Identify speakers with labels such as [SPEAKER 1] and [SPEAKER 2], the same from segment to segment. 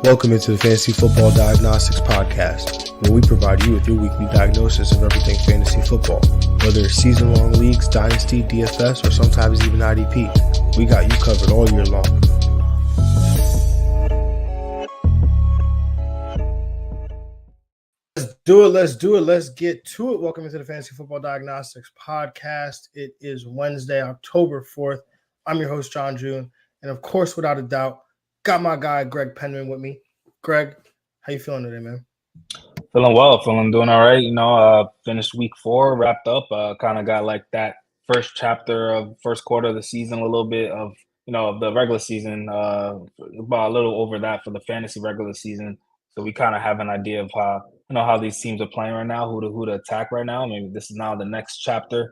[SPEAKER 1] Welcome into the Fantasy Football Diagnostics Podcast, where we provide you with your weekly diagnosis of everything fantasy football. Whether it's season-long leagues, dynasty, DFS, or sometimes even IDP, we got you covered all year long. Let's do it. Let's get to it. Welcome into the Fantasy Football Diagnostics Podcast. It is Wednesday, October 4th. I'm your host, Jon Jeune, and of course, without a doubt, got my guy, Greg Pennamon, with me. Greg, how you feeling today, man?
[SPEAKER 2] Feeling well, doing all right. Finished week 4, wrapped up. Kind of got like that first chapter of first quarter of the season, a little bit of, of the regular season, about a little over that for the fantasy regular season. So we kind of have an idea of how these teams are playing right now, who to attack right now. Maybe this is now the next chapter.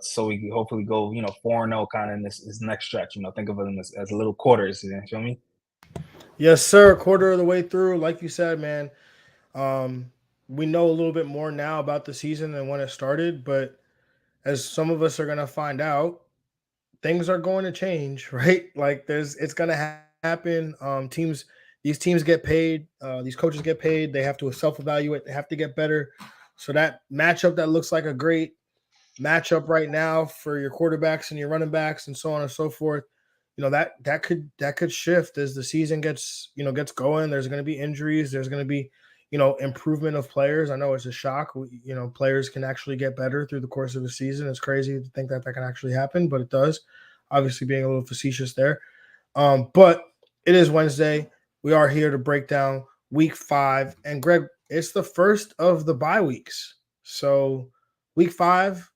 [SPEAKER 2] So we can hopefully go, 4-0 kind of in this next stretch. Think of them as little quarters. You feel me?
[SPEAKER 1] Yes, sir. Quarter of the way through. Like you said, man, we know a little bit more now about the season than when it started. But as some of us are going to find out, things are going to change, right? Like it's going to happen. These teams get paid. These coaches get paid. They have to self-evaluate. They have to get better. So that matchup that looks like a great matchup right now for your quarterbacks and your running backs and so on and so forth, that could shift as the season gets going. There's going to be injuries. There's going to be, improvement of players. I know it's a shock. Players can actually get better through the course of the season. It's crazy to think that can actually happen, but it does. Obviously being a little facetious there. But it is Wednesday. We are here to break down week 5. And Greg, it's the first of the bye weeks. So week 5,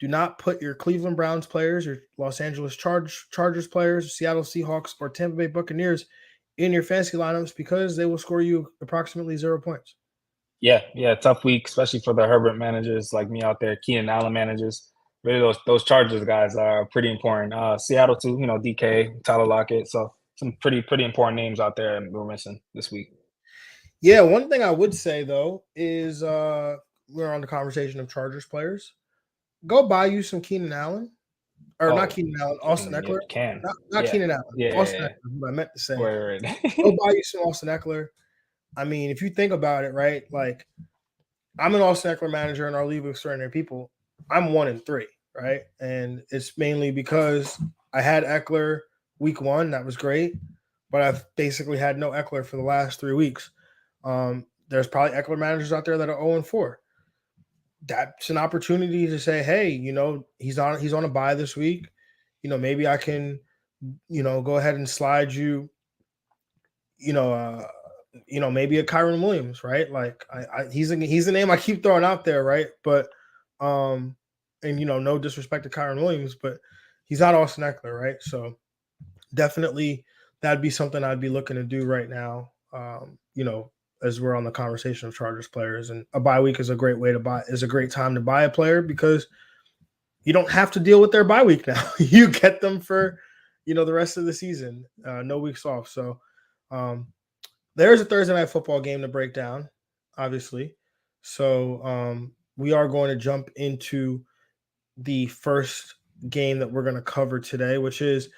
[SPEAKER 1] do not put your Cleveland Browns players, your Los Angeles Chargers players, Seattle Seahawks, or Tampa Bay Buccaneers in your fantasy lineups because they will score you approximately 0 points.
[SPEAKER 2] Yeah, tough week, especially for the Herbert managers like me out there, Keenan Allen managers. Really, those Chargers guys are pretty important. Seattle too, DK, Tyler Lockett. So some pretty important names out there we're missing this week.
[SPEAKER 1] Yeah, one thing I would say though is we're on the conversation of Chargers players. Go buy you some Keenan Allen. Or not Keenan Allen, Austin Eckler. Not Keenan Allen. Austin Eckler, what I meant to say.
[SPEAKER 2] Right.
[SPEAKER 1] Go buy you some Austin Eckler. I mean, if you think about it, right? Like, I'm an Austin Eckler manager in our league of extraordinary people. I'm 1-3, right? And it's mainly because I had Eckler week 1. That was great. But I've basically had no Eckler for the last 3 weeks. There's probably Eckler managers out there that are 0-4. That's an opportunity to say, hey, he's on a bye this week. Maybe I can, go ahead and slide you, maybe a Kyren Williams, right? Like he's a name I keep throwing out there, right? But and no disrespect to Kyren Williams, but he's not Austin Eckler, right? So definitely that'd be something I'd be looking to do right now. As we're on the conversation of Chargers players, and a bye week is a great time to buy a player because you don't have to deal with their bye week now. You get them for, the rest of the season, no weeks off. So there's a Thursday night football game to break down, obviously. So we are going to jump into the first game that we're going to cover today, which is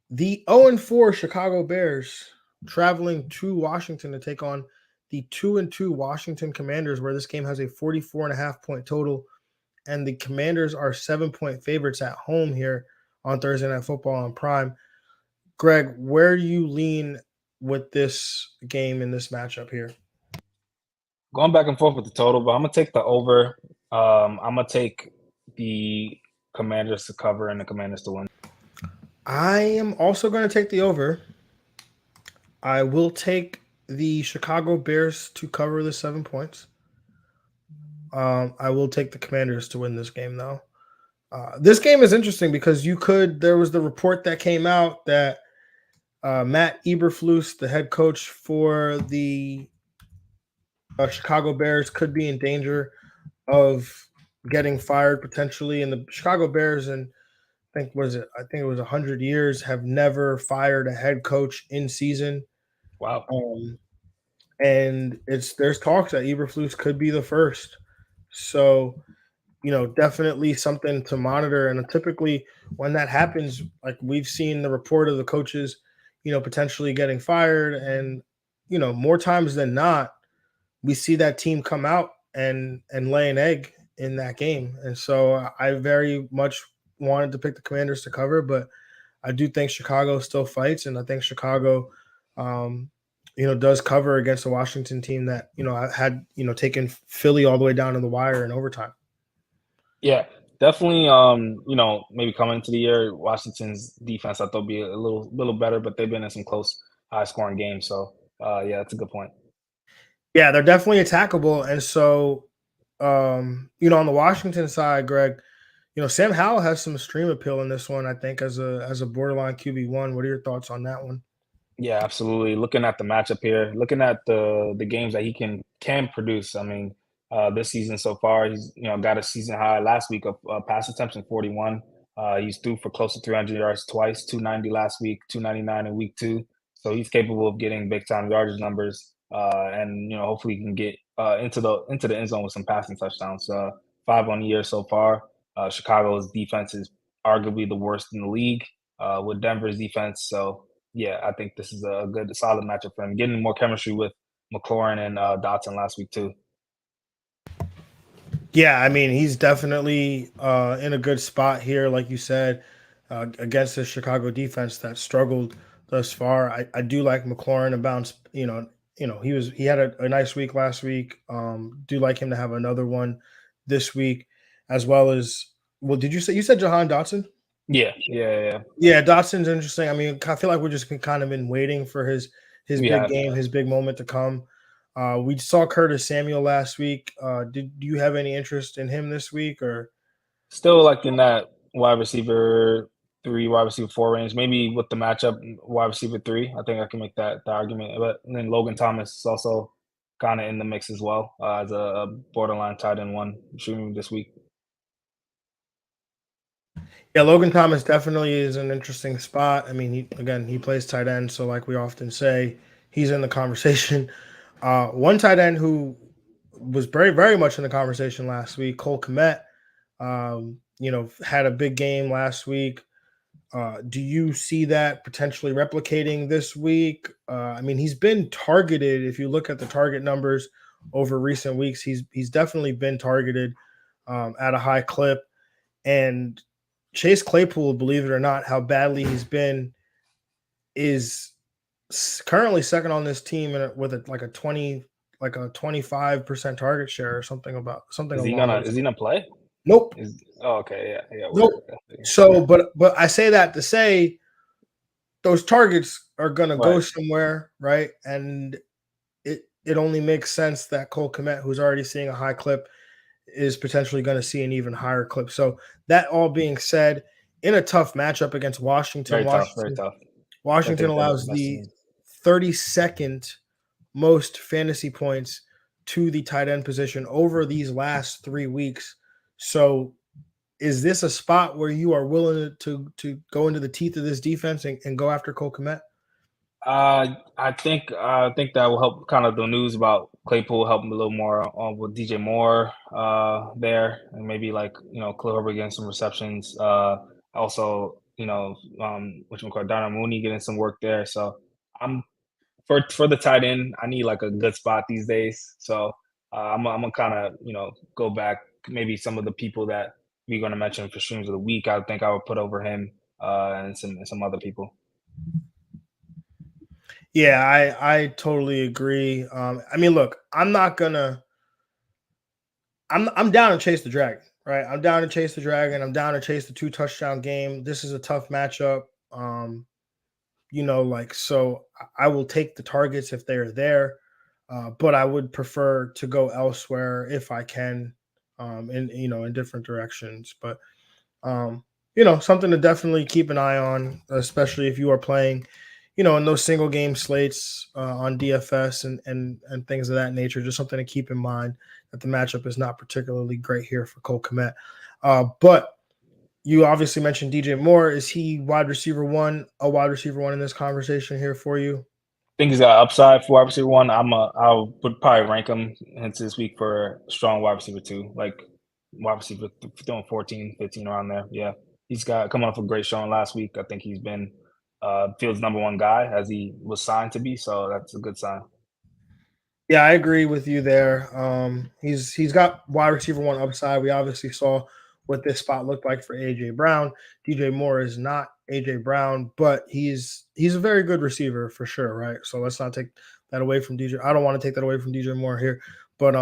[SPEAKER 1] the 0-4 Chicago Bears traveling to Washington to take on the 2-2 Washington Commanders, where this game has a 44.5 point total, and the Commanders are 7-point favorites at home here on Thursday Night Football on Prime. Greg, where do you lean with this game in this matchup here?
[SPEAKER 2] Going back and forth with the total, but I'm gonna take the over. I'm gonna take the Commanders to cover and the Commanders to win.
[SPEAKER 1] I am also going to take the over. I will take the Chicago Bears to cover the 7 points. I will take the Commanders to win this game, though. This game is interesting because there was the report that came out that Matt Eberflus, the head coach for the Chicago Bears, could be in danger of getting fired potentially. And the Chicago Bears, and I think it was 100 years, have never fired a head coach in season.
[SPEAKER 2] Wow.
[SPEAKER 1] And there's talks that Eberflus could be the first. So, definitely something to monitor. And typically when that happens, like we've seen the report of the coaches, potentially getting fired. And, more times than not, we see that team come out and lay an egg in that game. And so I very much wanted to pick the Commanders to cover, but I do think Chicago still fights, and I think Chicago, um, does cover against a Washington team that had taken Philly all the way down to the wire in overtime.
[SPEAKER 2] Yeah, definitely. Maybe coming into the year, Washington's defense I thought would be a little better, but they've been in some close, high scoring games. So, yeah, that's a good point.
[SPEAKER 1] Yeah, they're definitely attackable, and so on the Washington side, Greg, Sam Howell has some extreme appeal in this one. I think as a borderline QB1. What are your thoughts on that one?
[SPEAKER 2] Yeah, absolutely. Looking at the matchup here, looking at the games that he can produce. I mean, this season so far, he's got a season high last week of pass attempts in 41. He's threw for close to 300 yards twice, 290 last week, 299 in week 2. So he's capable of getting big time yardage numbers, and hopefully he can get into the end zone with some passing touchdowns. 5 on the year so far. Chicago's defense is arguably the worst in the league, with Denver's defense. So yeah, I think this is a good, solid matchup for him. Getting more chemistry with McLaurin and Dotson last week too.
[SPEAKER 1] Yeah, I mean, he's definitely in a good spot here, like you said, against the Chicago defense that struggled thus far. I do like McLaurin to bounce. He had a nice week last week. Do like him to have another one this week, as well as well. Did you said Jahan Dotson?
[SPEAKER 2] Yeah, yeah, yeah.
[SPEAKER 1] Yeah, Dotson's interesting. I mean, I feel like we're just kind of been waiting for his
[SPEAKER 2] We
[SPEAKER 1] big
[SPEAKER 2] have,
[SPEAKER 1] game,
[SPEAKER 2] yeah.
[SPEAKER 1] his big moment to come. We saw Curtis Samuel last week. Do you have any interest in him this week, or?
[SPEAKER 2] Still like in that wide receiver 3, wide receiver 4 range. Maybe with the matchup, wide receiver 3. I think I can make that the argument. But and then Logan Thomas is also kind of in the mix as well, as a borderline tight end one shooting this week.
[SPEAKER 1] Yeah, Logan Thomas definitely is an interesting spot. I mean, he plays tight end, so like we often say, he's in the conversation. One tight end who was very, very much in the conversation last week, Cole Kmet, had a big game last week. Do you see that potentially replicating this week? I mean, he's been targeted. If you look at the target numbers over recent weeks, he's definitely been targeted at a high clip. And Chase Claypool, believe it or not, how badly he's been, is currently second on this team with like a 25% target share or something along those.
[SPEAKER 2] Is he gonna play?
[SPEAKER 1] Nope,
[SPEAKER 2] Okay, yeah, yeah,
[SPEAKER 1] nope. So, but I say that to say those targets are gonna go
[SPEAKER 2] right.
[SPEAKER 1] somewhere, right? And it only makes sense that Cole Kmet, who's already seeing a high clip, is potentially going to see an even higher clip. So that all being said, in a tough matchup against Washington,
[SPEAKER 2] Very tough, very
[SPEAKER 1] Washington,
[SPEAKER 2] tough. I
[SPEAKER 1] Washington
[SPEAKER 2] think they're the
[SPEAKER 1] allows
[SPEAKER 2] best
[SPEAKER 1] the
[SPEAKER 2] team.
[SPEAKER 1] 32nd most fantasy points to the tight end position over these last 3 weeks. So is this a spot where you are willing to go into the teeth of this defense and go after Cole Kmet?
[SPEAKER 2] I think that will help. Kind of the news about Claypool help him a little more with DJ Moore there, and maybe like Khalil Herbert getting some receptions. Also, which we call Darnell Mooney getting some work there. So I'm for the tight end. I need like a good spot these days. So I'm gonna kind of go back. Maybe some of the people that we're gonna mention for streams of the week. I think I would put over him and some other people.
[SPEAKER 1] Yeah, I totally agree. I mean, look, I'm down to chase the dragon, right? I'm down to chase the dragon. I'm down to chase the 2 touchdown game. This is a tough matchup. So I will take the targets if they are there, but I would prefer to go elsewhere if I can, in different directions. But something to definitely keep an eye on, especially if you are playing, in those single game slates on DFS and things of that nature. Just something to keep in mind that the matchup is not particularly great here for Cole Kmet. But you obviously mentioned DJ Moore. Is he a wide receiver one in this conversation here for you?
[SPEAKER 2] Think he's got upside for wide receiver one. I would probably rank him into this week for strong wide receiver two, like wide receiver throwing 14, 15 around there. Yeah, he's got coming off a great showing last week. I think he's been Fields' number one guy as he was signed to be. So that's a good sign.
[SPEAKER 1] Yeah, I agree with you there. He's got wide receiver one upside. We obviously saw what this spot looked like for AJ Brown. DJ Moore is not AJ Brown, but he's a very good receiver for sure, right? So let's not take that away from DJ. I don't want to take that away from DJ Moore here, but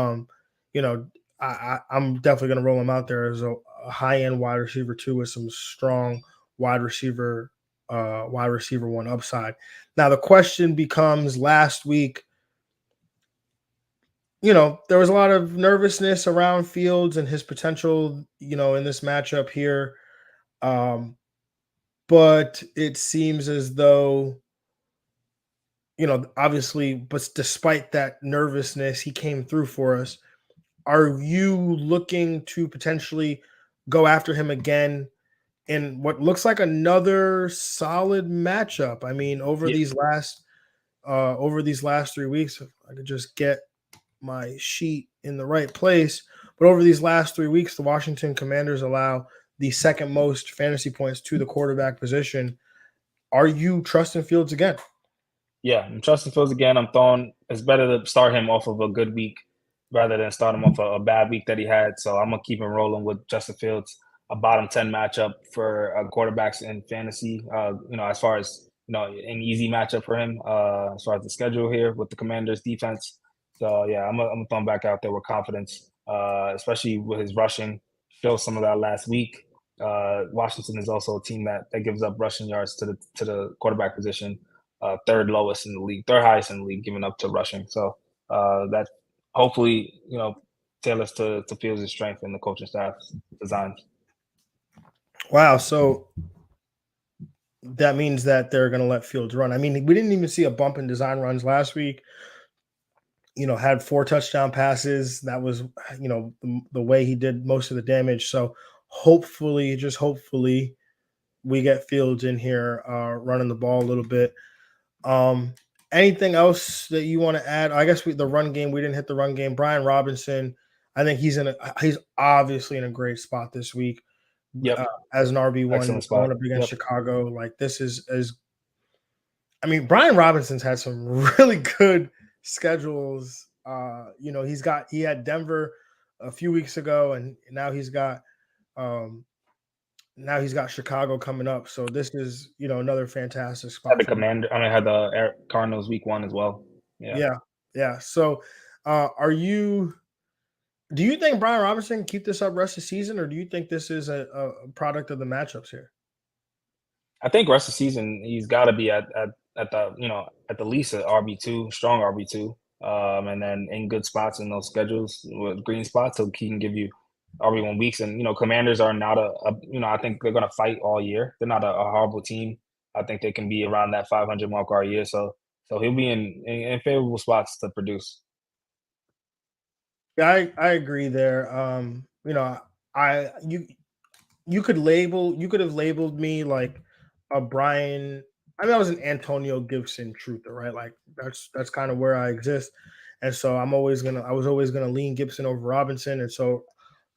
[SPEAKER 1] you know, I'm definitely gonna roll him out there as a high end wide receiver too, with some strong wide receiver one upside. Now the question becomes: last week, there was a lot of nervousness around Fields and his potential, in this matchup here. Um, but it seems as though, obviously, but despite that nervousness, he came through for us. Are you looking to potentially go after him again in what looks like another solid matchup? I mean,
[SPEAKER 2] Yeah,
[SPEAKER 1] over these last 3 weeks, if I could just get my sheet in the right place. But over these last 3 weeks, the Washington Commanders allow the second most fantasy points to the quarterback position. Are you trusting Fields again?
[SPEAKER 2] yeah, I'm trusting Fields again. I'm throwing. It's better to start him off of a good week rather than start him off a bad week that he had. So I'm gonna keep him rolling with Justin Fields, a bottom 10 matchup for quarterbacks in fantasy. As far as an easy matchup for him. As far as the schedule here with the Commanders defense. So yeah, I'm gonna throw him back out there with confidence, especially with his rushing. Show some of that last week. Washington is also a team that gives up rushing yards to the quarterback position, third lowest in the league, third highest in the league, giving up to rushing. So that hopefully tailors to Fields' strength and the coaching staff's designs.
[SPEAKER 1] Wow. So that means that they're going to let Fields run. I mean, we didn't even see a bump in design runs last week. Had 4 touchdown passes. That was, the way he did most of the damage. So hopefully, just hopefully, we get Fields in here running the ball a little bit. Um, Anything else that you want to add? I guess the run game, we didn't hit the run game. Brian Robinson, I think he's obviously in a great spot this week uh,
[SPEAKER 2] Yep,
[SPEAKER 1] as an RB1
[SPEAKER 2] excellent
[SPEAKER 1] going
[SPEAKER 2] spot.
[SPEAKER 1] up against
[SPEAKER 2] Yep,
[SPEAKER 1] Chicago. Like this is as I mean, Brian Robinson's had some really good schedules. He had Denver a few weeks ago, and um, now he's got Chicago coming up. So this is another fantastic
[SPEAKER 2] had
[SPEAKER 1] spot
[SPEAKER 2] the
[SPEAKER 1] for him.
[SPEAKER 2] Commander. I mean, had the Cardinals week one as well. Yeah.
[SPEAKER 1] Yeah, yeah. So, are you? Do you think Brian Robinson can keep this up rest of the season, or do you think this is a product of the matchups here?
[SPEAKER 2] I think rest of the season he's got to be at the at the least an RB2, strong RB2, and then in good spots in those schedules with green spots, so he can give you RB1 weeks. And Commanders are not I think they're going to fight all year. They're not a horrible team. I think they can be around that 500 mark all year. So he'll be in favorable spots to produce.
[SPEAKER 1] Yeah, I agree there. I you could have labeled me like a Brian. I mean, I was an Antonio Gibson truther, right? Like that's kind of where I exist, and so I was always gonna lean Gibson over Robinson, and so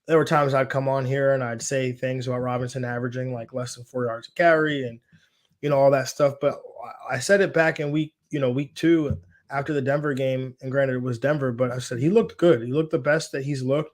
[SPEAKER 1] there were times I'd come on here and I'd say things about Robinson averaging like less than 4 yards a carry and all that stuff. But I said it back in week 2 after the Denver game, and granted it was Denver, but I said he looked good. He looked the best that he's looked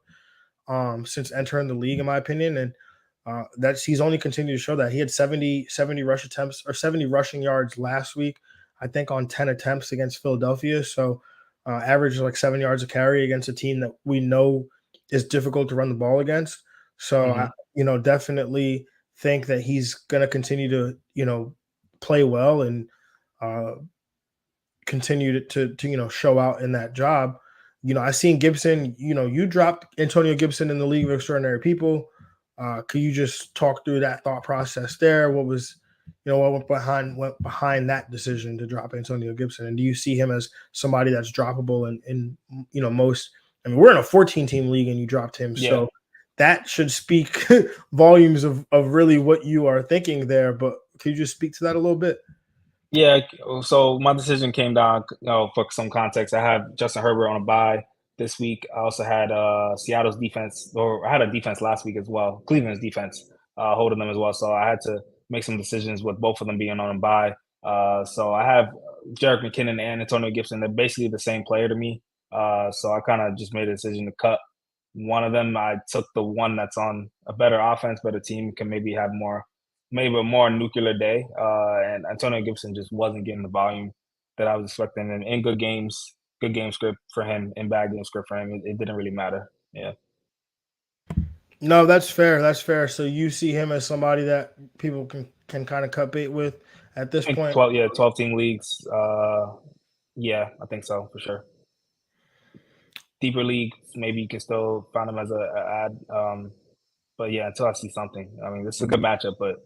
[SPEAKER 1] since entering the league, in my opinion. And that's he's only continued to show that. He had 70 rush attempts or 70 rushing yards last week, I think, on 10 attempts against Philadelphia. So average like 7 yards a carry against a team that we know is difficult to run the ball against. So
[SPEAKER 2] Hmm.
[SPEAKER 1] definitely think that he's going to continue to play well and uh, continue to show out in that job. I seen Gibson. You dropped Antonio Gibson in the League of Extraordinary People. Could you just talk through that thought process there? What was what went behind that decision to drop Antonio Gibson? And do you see him as somebody that's droppable in most? I mean, we're in a 14-team league, and you dropped him,
[SPEAKER 2] Yeah.
[SPEAKER 1] so that should speak volumes of really what you are thinking there. But could you just speak to that a little bit?
[SPEAKER 2] Yeah, so my decision came down, for some context. I have Justin Herbert on a bye this week. I also had Seattle's defense, or I had a defense last week as well, Cleveland's defense, holding them as well. So I had to make some decisions with both of them being on a bye. So I have Jerick McKinnon and Antonio Gibson. They're basically the same player to me. So I kind of just made a decision to cut one of them. I took the one that's on a better offense, better team, can maybe have maybe a more nuclear day. And Antonio Gibson just wasn't getting the volume that I was expecting. And in good game script for him, in bad game script for him, it didn't really matter. Yeah.
[SPEAKER 1] No, that's fair. That's fair. So you see him as somebody that people can kind of cut bait with at this
[SPEAKER 2] I think
[SPEAKER 1] point.
[SPEAKER 2] 12 team leagues. Yeah, I think so for sure. Deeper league, maybe you can still find him as a ad. But yeah, until I see something. I mean, this is a good matchup, but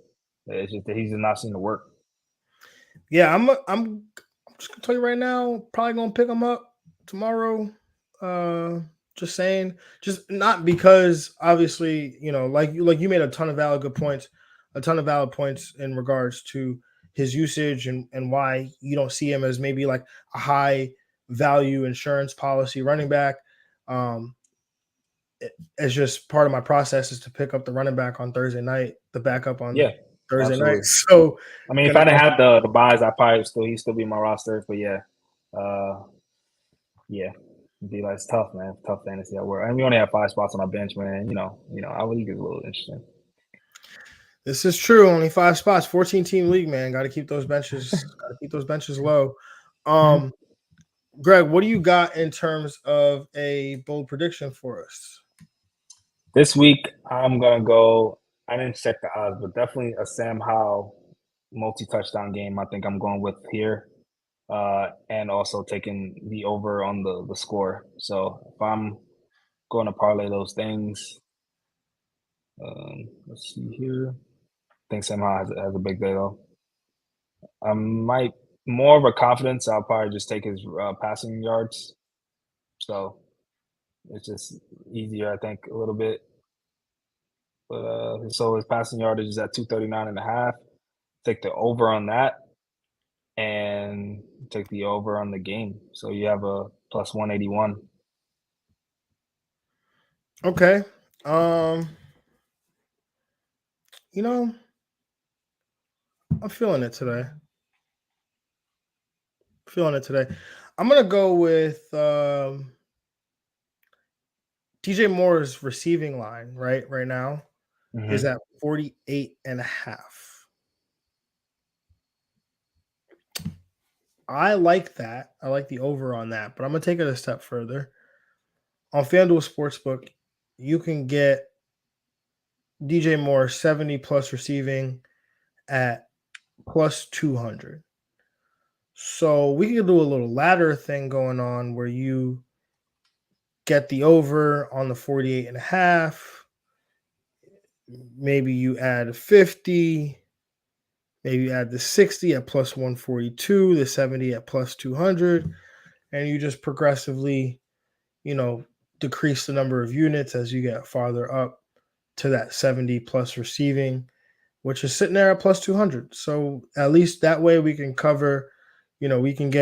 [SPEAKER 2] it's just that he's just not seeing the work.
[SPEAKER 1] Yeah, I'm just gonna tell you right now, probably gonna pick him up tomorrow. Just saying, just not because obviously, like you made a ton of valid points, a ton of valid points in regards to his usage and why you don't see him as maybe like a high value insurance policy running back. Um, it's just part of my process is to pick up the running back on Thursday night, the backup on
[SPEAKER 2] Yeah,
[SPEAKER 1] Thursday night.
[SPEAKER 2] absolutely.
[SPEAKER 1] So
[SPEAKER 2] I mean, if
[SPEAKER 1] gonna
[SPEAKER 2] I didn't
[SPEAKER 1] go.
[SPEAKER 2] have the buys, I probably he'd still be in my roster. But yeah, uh, yeah, it'd be like it's tough, man. Tough fantasy at work. And we only have 5 spots on our bench, man. Our league is a little interesting.
[SPEAKER 1] This is true. Only 5 spots, 14-team league, man. Got to keep those benches. Got to keep those benches low.
[SPEAKER 2] Mhm.
[SPEAKER 1] Greg, what do you got in terms of a bold prediction for us?
[SPEAKER 2] This week, I'm gonna go. I didn't check the odds, but definitely a Sam Howell multi-touchdown game. I think I'm going with here, and also taking the over on the score. So if I'm going to parlay those things, let's see here. I think Sam Howell has a big day though. I might more of a confidence. I'll probably just take his passing yards. So it's just easier, I think, a little bit. But so his passing yardage is at 239.5. Take the over on that and take the over on the game. So you have a plus 181.
[SPEAKER 1] Okay. Um, you know, I'm feeling it today. Feeling it today. I'm gonna go with DJ Moore's receiving line right now is
[SPEAKER 2] Mm-hmm.
[SPEAKER 1] at 48 and a half. I like that. I like the over on that, but I'm gonna take it a step further. On FanDuel Sportsbook, you can get DJ Moore 70 plus receiving at plus 200. So we can do a little ladder thing going on where you get the over on the 48 and a half. Maybe you add 50. Maybe you add the 60 at plus 142, the 70 at plus 200. And you just progressively, decrease the number of units as you get farther up to that 70 plus receiving, which is sitting there at plus 200. So at least that way we can cover, we can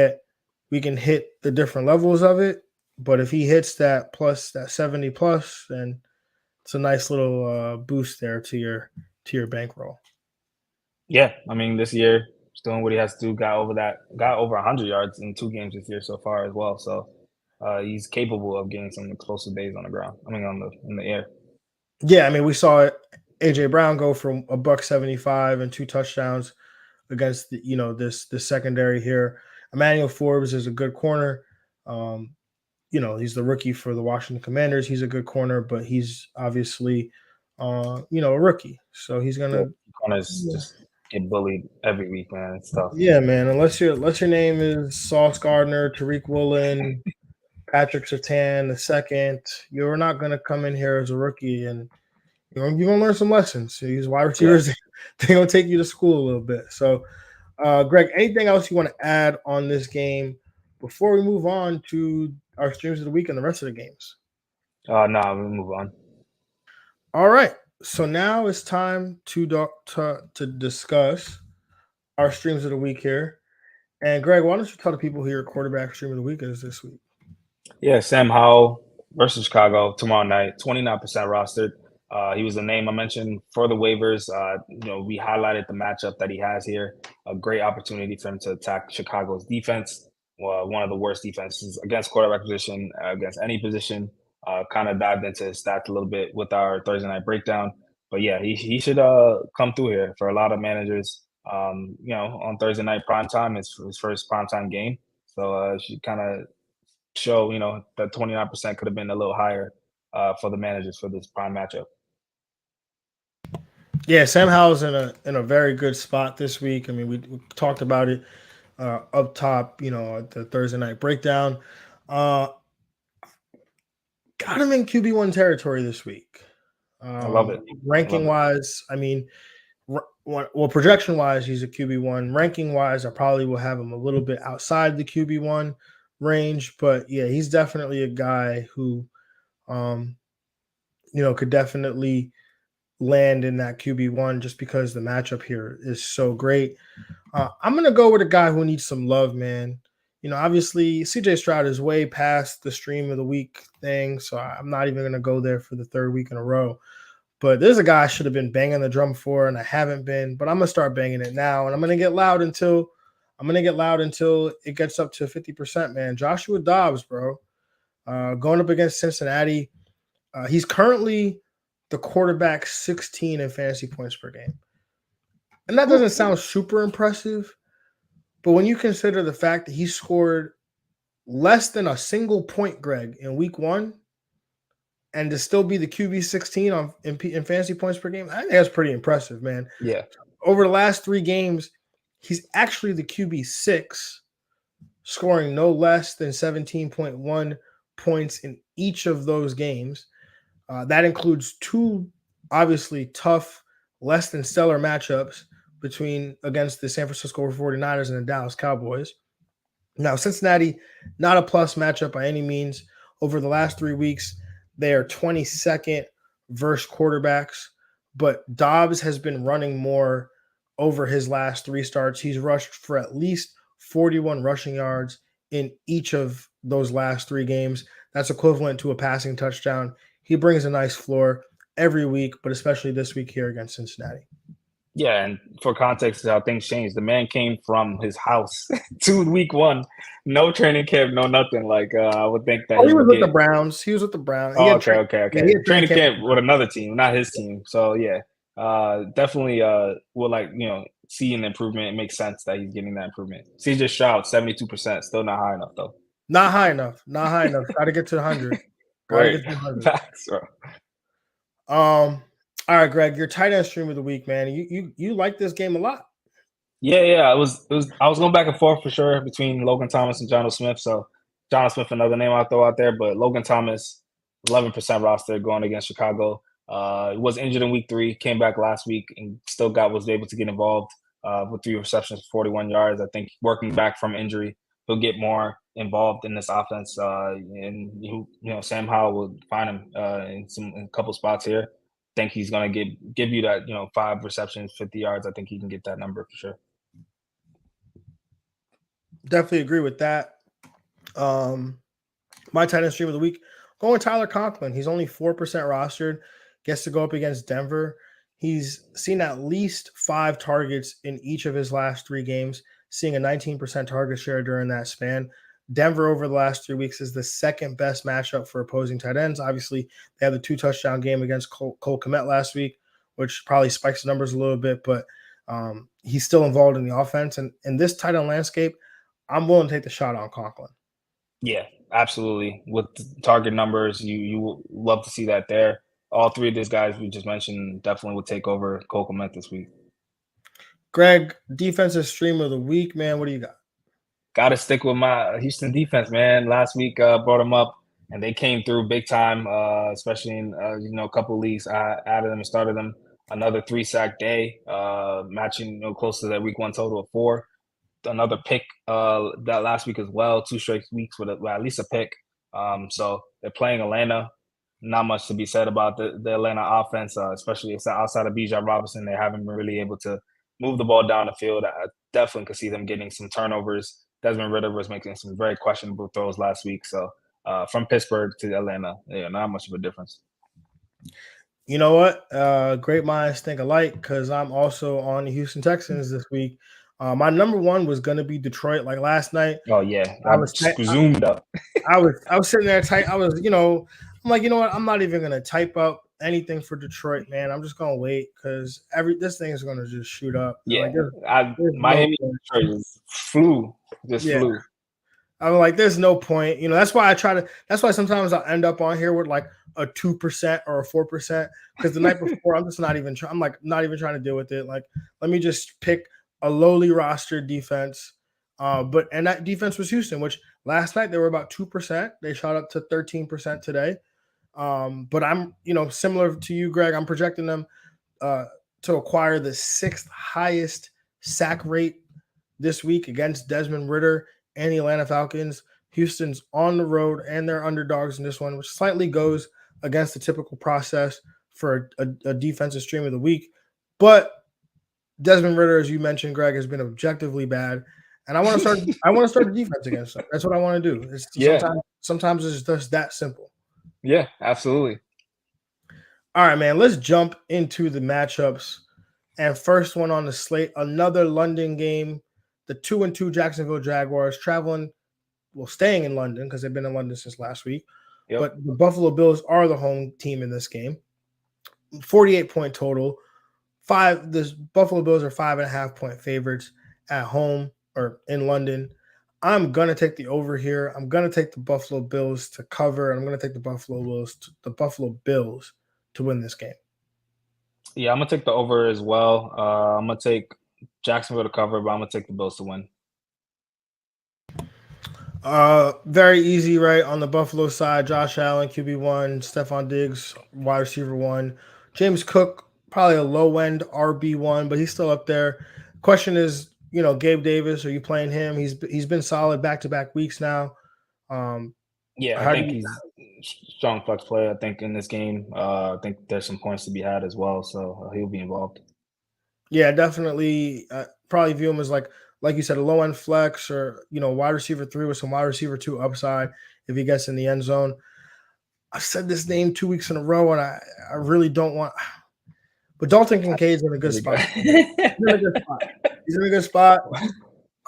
[SPEAKER 1] hit the different levels of it. But if he hits that 70 plus, then it's a nice little boost there to your bankroll.
[SPEAKER 2] Yeah, I mean this year he's doing what he has to do. Got over 100 yards in 2 games this year so far as well. So he's capable of getting some explosive days on the ground. I mean in the air.
[SPEAKER 1] Yeah, I mean we saw AJ Brown go for a buck 75 and 2 touchdowns against this secondary here. Emmanuel Forbes is a good corner. Um, he's the rookie for the Washington Commanders. He's a good corner, but he's obviously a rookie. So he's
[SPEAKER 2] Yeah,
[SPEAKER 1] gonna
[SPEAKER 2] corners just get bullied every week, man. It's tough.
[SPEAKER 1] yeah, man. Unless your name is Sauce Gardner, Tariq Woolen, Patrick Sertan the second, you're not gonna come in here as a rookie and you're gonna learn some lessons. So these wide
[SPEAKER 2] Yeah.
[SPEAKER 1] receivers, they're gonna take you to school a little bit. So Greg, anything else you want to add on this game before we move on to our streams of the week and the rest of the games?
[SPEAKER 2] No, we'll move on.
[SPEAKER 1] All right. So now it's time to discuss our streams of the week here. And Greg, why don't you tell the people who your quarterback stream of the week is this week?
[SPEAKER 2] Yeah, Sam Howell versus Chicago tomorrow night, 29% rostered. He was a name I mentioned for the waivers. We highlighted the matchup that he has here. A great opportunity for him to attack Chicago's defense. one of the worst defenses against quarterback position, against any position. Kind of dived into his stats a little bit with our Thursday night breakdown. But yeah, he should come through here for a lot of managers. On Thursday night prime time, it's his first prime time game. So should kind of show, that 29% could have been a little higher for the managers for this prime matchup.
[SPEAKER 1] Yeah, Sam Howell's in a very good spot this week. I mean, we talked about it up top, at the Thursday night breakdown. Uh, got him in QB1 territory this week.
[SPEAKER 2] I love it.
[SPEAKER 1] Ranking wise, I mean, well, projection wise, he's a QB1. Ranking wise, I probably will have him a little bit outside the QB1 range, but yeah, he's definitely a guy who, could definitely land in that QB1 just because the matchup here is so great. I'm going to go with a guy who needs some love, man. Obviously, CJ Stroud is way past the stream of the week thing, so I'm not even going to go there for the third week in a row. But there's a guy I should have been banging the drum for, and I haven't been. But I'm gonna start banging it now, and I'm gonna get loud until it gets up to 50%. Man, Joshua Dobbs, bro, going up against Cincinnati. He's currently the quarterback 16 in fantasy points per game, and that doesn't sound super impressive. But when you consider the fact that he scored less than a single point, Greg, in week 1, and to still be the QB 16 in fantasy points per game, I think that's pretty impressive, man.
[SPEAKER 2] Yeah.
[SPEAKER 1] Over the last 3 games, he's actually the QB 6, scoring no less than 17.1 points in each of those games. That includes 2 obviously tough, less than stellar matchups against the San Francisco 49ers and the Dallas Cowboys. Now, Cincinnati, not a plus matchup by any means. Over the last 3 weeks, they are 22nd versus quarterbacks, but Dobbs has been running more over his last 3 starts. He's rushed for at least 41 rushing yards in each of those last 3 games. That's equivalent to a passing touchdown. He brings a nice floor every week, but especially this week here against Cincinnati.
[SPEAKER 2] Yeah, and for context, how things changed. The man came from his house to week 1, no training camp, no nothing. I would think that
[SPEAKER 1] he was with the Browns. He was with the Browns.
[SPEAKER 2] Oh, okay. Yeah, training camp with another team, not his team. So yeah, definitely will see an improvement. It makes sense that he's getting that improvement. CJ Stroud, 72%, still not high enough though.
[SPEAKER 1] Not high enough. Got to get to 100.
[SPEAKER 2] Right. Facts, bro.
[SPEAKER 1] All right, Greg, your tight end stream of the week, man. You like this game a lot.
[SPEAKER 2] Yeah. I was going back and forth for sure between Logan Thomas and Jonnu Smith. So Jonnu Smith, another name I'll throw out there, but Logan Thomas, 11% roster going against Chicago. Was injured in week 3, came back last week and still was able to get involved with 3 receptions, 41 yards. I think working back from injury, he'll get more involved in this offense. And Sam Howell will find him in a couple spots here. I think he's going to give you that 5 receptions, 50 yards. I think he can get that number for sure.
[SPEAKER 1] Definitely agree with that. My tight end stream of the week, going Tyler Conklin. He's only 4% rostered, gets to go up against Denver. He's seen at least 5 targets in each of his last 3 games, seeing a 19% target share during that span. Denver over the last 3 weeks is the second best matchup for opposing tight ends. Obviously, they had the 2-touchdown game against Cole Kmet last week, which probably spikes the numbers a little bit, but he's still involved in the offense. And in this tight end landscape, I'm willing to take the shot on Conklin.
[SPEAKER 2] Yeah, absolutely. With the target numbers, you will love to see that there. All 3 of these guys we just mentioned definitely would take over Cole Kmet this week.
[SPEAKER 1] Greg, defensive stream of the week, man. What do you got?
[SPEAKER 2] Got to stick with my Houston defense, man. Last week brought them up, and they came through big time, especially in a couple of leagues. I added them and started them. Another 3-sack day, matching close to that week 1 total of 4. Another pick that last week as well. 2 straight weeks with at least a pick. So they're playing Atlanta. Not much to be said about the Atlanta offense, especially outside of Bijan Robinson. They haven't been really able to move the ball down the field. I definitely could see them getting some turnovers. Desmond Ridder was making some very questionable throws last week. So from Pittsburgh to Atlanta, not much of a difference.
[SPEAKER 1] You know what? Great minds think alike, because I'm also on the Houston Texans this week. My number one was gonna be Detroit. Like last night,
[SPEAKER 2] Oh yeah,
[SPEAKER 1] I
[SPEAKER 2] I
[SPEAKER 1] was
[SPEAKER 2] zoomed up.
[SPEAKER 1] I was sitting there tight. I was, I'm like, you know what? I'm not even gonna type up anything for Detroit, man. I'm just gonna wait because this thing is gonna just shoot up. And like
[SPEAKER 2] Yeah,
[SPEAKER 1] there's no
[SPEAKER 2] Miami
[SPEAKER 1] point.
[SPEAKER 2] Detroit just
[SPEAKER 1] Yeah.
[SPEAKER 2] flew.
[SPEAKER 1] I'm like, there's no point. That's why that's why sometimes I'll end up on here with like a 2% or a 4%. Because the night before, I'm just not even I'm like not even trying to deal with it. Like, let me just pick a lowly roster defense. And that defense was Houston, which last night they were about 2%. They shot up to 13% today. But I'm, similar to you, Greg, I'm projecting them to acquire the 6th highest sack rate this week against Desmond Ridder and the Atlanta Falcons. Houston's on the road and they're underdogs in this one, which slightly goes against the typical process for a defensive stream of the week. But Desmond Ridder, as you mentioned, Greg, has been objectively bad. And I want to start the defense against them. That's what I want to do. Sometimes it's just that simple.
[SPEAKER 2] Yeah, absolutely.
[SPEAKER 1] All right, man. Let's jump into the matchups. And first one on the slate, another London game. The 2-2 Jacksonville Jaguars staying in London because they've been in London since last week.
[SPEAKER 2] Yep.
[SPEAKER 1] But the Buffalo Bills are the home team in this game. 48-point total. The Buffalo Bills are 5.5-point favorites at home or in London. I'm gonna take the over here. I'm gonna take the Buffalo Bills to cover. I'm gonna take the Buffalo Bills to win this game.
[SPEAKER 2] Yeah, I'm gonna take the over as well. I'm gonna take Jacksonville to cover, but I'm gonna take the Bills to win.
[SPEAKER 1] Very easy, right? On the Buffalo side, Josh Allen, QB1, Stephon Diggs, wide receiver 1. James Cook, probably a low-end RB1, but he's still up there. Question is, Gabe Davis, are you playing him? He's been solid back-to-back weeks now.
[SPEAKER 2] Yeah, I think he's strong flex play. I think in this game, I think there's some points to be had as well, so he'll be involved.
[SPEAKER 1] Yeah, definitely. Probably view him as like you said, a low end flex or wide receiver 3 with some wide receiver 2 upside if he gets in the end zone. I said this name 2 weeks in a row, and I really don't want. But Dalton Kincaid's in a good spot. He's in a good spot.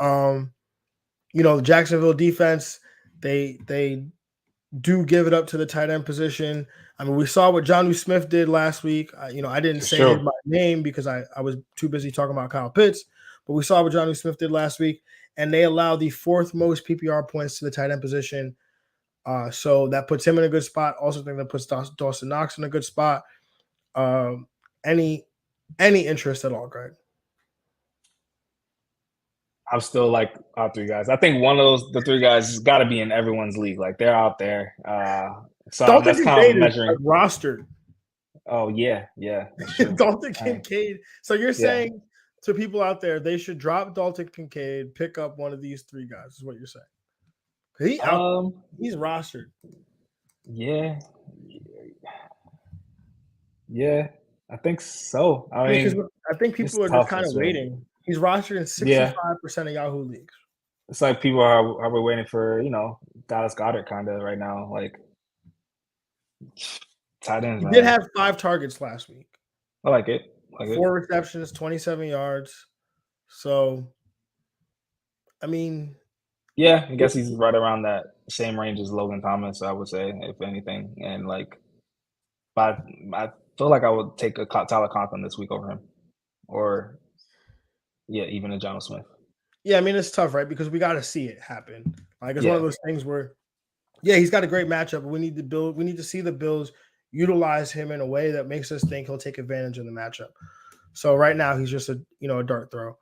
[SPEAKER 1] The Jacksonville defense, they do give it up to the tight end position. I mean, we saw what Jonnu Smith did last week. I didn't say my name because I was too busy talking about Kyle Pitts, but we saw what Jonnu Smith did last week, and they allowed the 4th most PPR points to the tight end position. So that puts him in a good spot. Also think that puts Dawson Knox in a good spot. Any interest at all, Greg?
[SPEAKER 2] I'm still like our 3 guys. I think one of the 3 guys has got to be in everyone's league. Like they're out there. So that's kind of measuring
[SPEAKER 1] rostered.
[SPEAKER 2] Oh yeah.
[SPEAKER 1] Dalton Kincaid. So you're saying to people out there they should drop Dalton Kincaid, pick up one of these 3 guys. Is what you're saying? He's rostered.
[SPEAKER 2] Yeah. I think so. I mean,
[SPEAKER 1] I think people are just kind of waiting. He's rostered in 65% of Yahoo leagues.
[SPEAKER 2] It's like people are waiting for, Dallas Goedert kind of right now. Like, tight ends.
[SPEAKER 1] He did have 5 targets last week.
[SPEAKER 2] I like it.
[SPEAKER 1] 4 receptions, 27 yards. So, I mean.
[SPEAKER 2] Yeah, I guess he's right around that same range as Logan Thomas, I would say, if anything. And, but I feel like I would take a Tyler Conklin this week over him. Or, even a Jonnu Smith.
[SPEAKER 1] Yeah, I mean, it's tough, right? Because we got to see it happen. Like, it's one of those things where, he's got a great matchup, but we need to see the Bills utilize him in a way that makes us think he'll take advantage of the matchup. So right now, he's just a dart throw.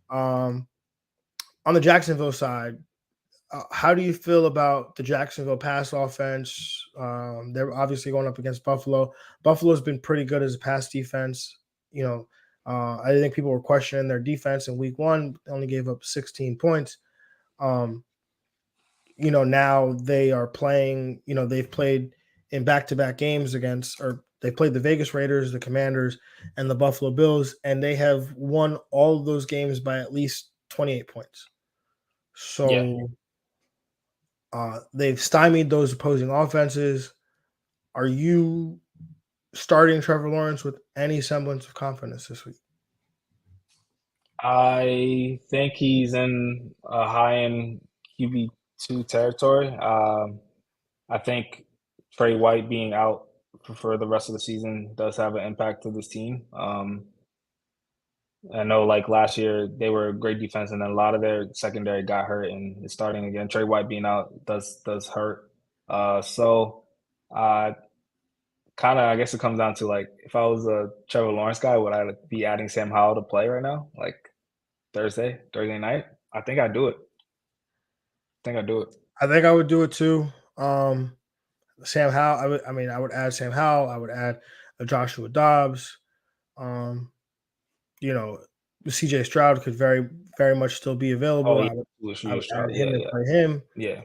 [SPEAKER 1] On the Jacksonville side, how do you feel about the Jacksonville pass offense? They're obviously going up against Buffalo. Buffalo's been pretty good as a pass defense. I think people were questioning their defense in week 1. They only gave up 16 points. Now they are playing, they've played in back-to-back games they played the Vegas Raiders, the Commanders, and the Buffalo Bills, and they have won all of those games by at least 28 points. So they've stymied those opposing offenses. Are you starting Trevor Lawrence with any semblance of confidence this week?
[SPEAKER 2] I think he's in a high-end QB2 territory. I think Trey White being out for the rest of the season does have an impact to this team. I know like last year they were a great defense, and then a lot of their secondary got hurt, and it's starting again. Trey White being out does hurt. So uh, kind of I guess it comes down to like if I was a Trevor Lawrence guy, would I be adding Sam Howell to play right now? Like Thursday night? I think I'd do it. I think I'd do it.
[SPEAKER 1] I think I would do it too. Sam Howell. I would add Sam Howell. I would add Joshua Dobbs. Um, you know, CJ Stroud could very much still be
[SPEAKER 2] Oh
[SPEAKER 1] available.
[SPEAKER 2] yeah,
[SPEAKER 1] I would add
[SPEAKER 2] Stroud.
[SPEAKER 1] him
[SPEAKER 2] Yeah,
[SPEAKER 1] and
[SPEAKER 2] yeah,
[SPEAKER 1] play him.
[SPEAKER 2] yeah,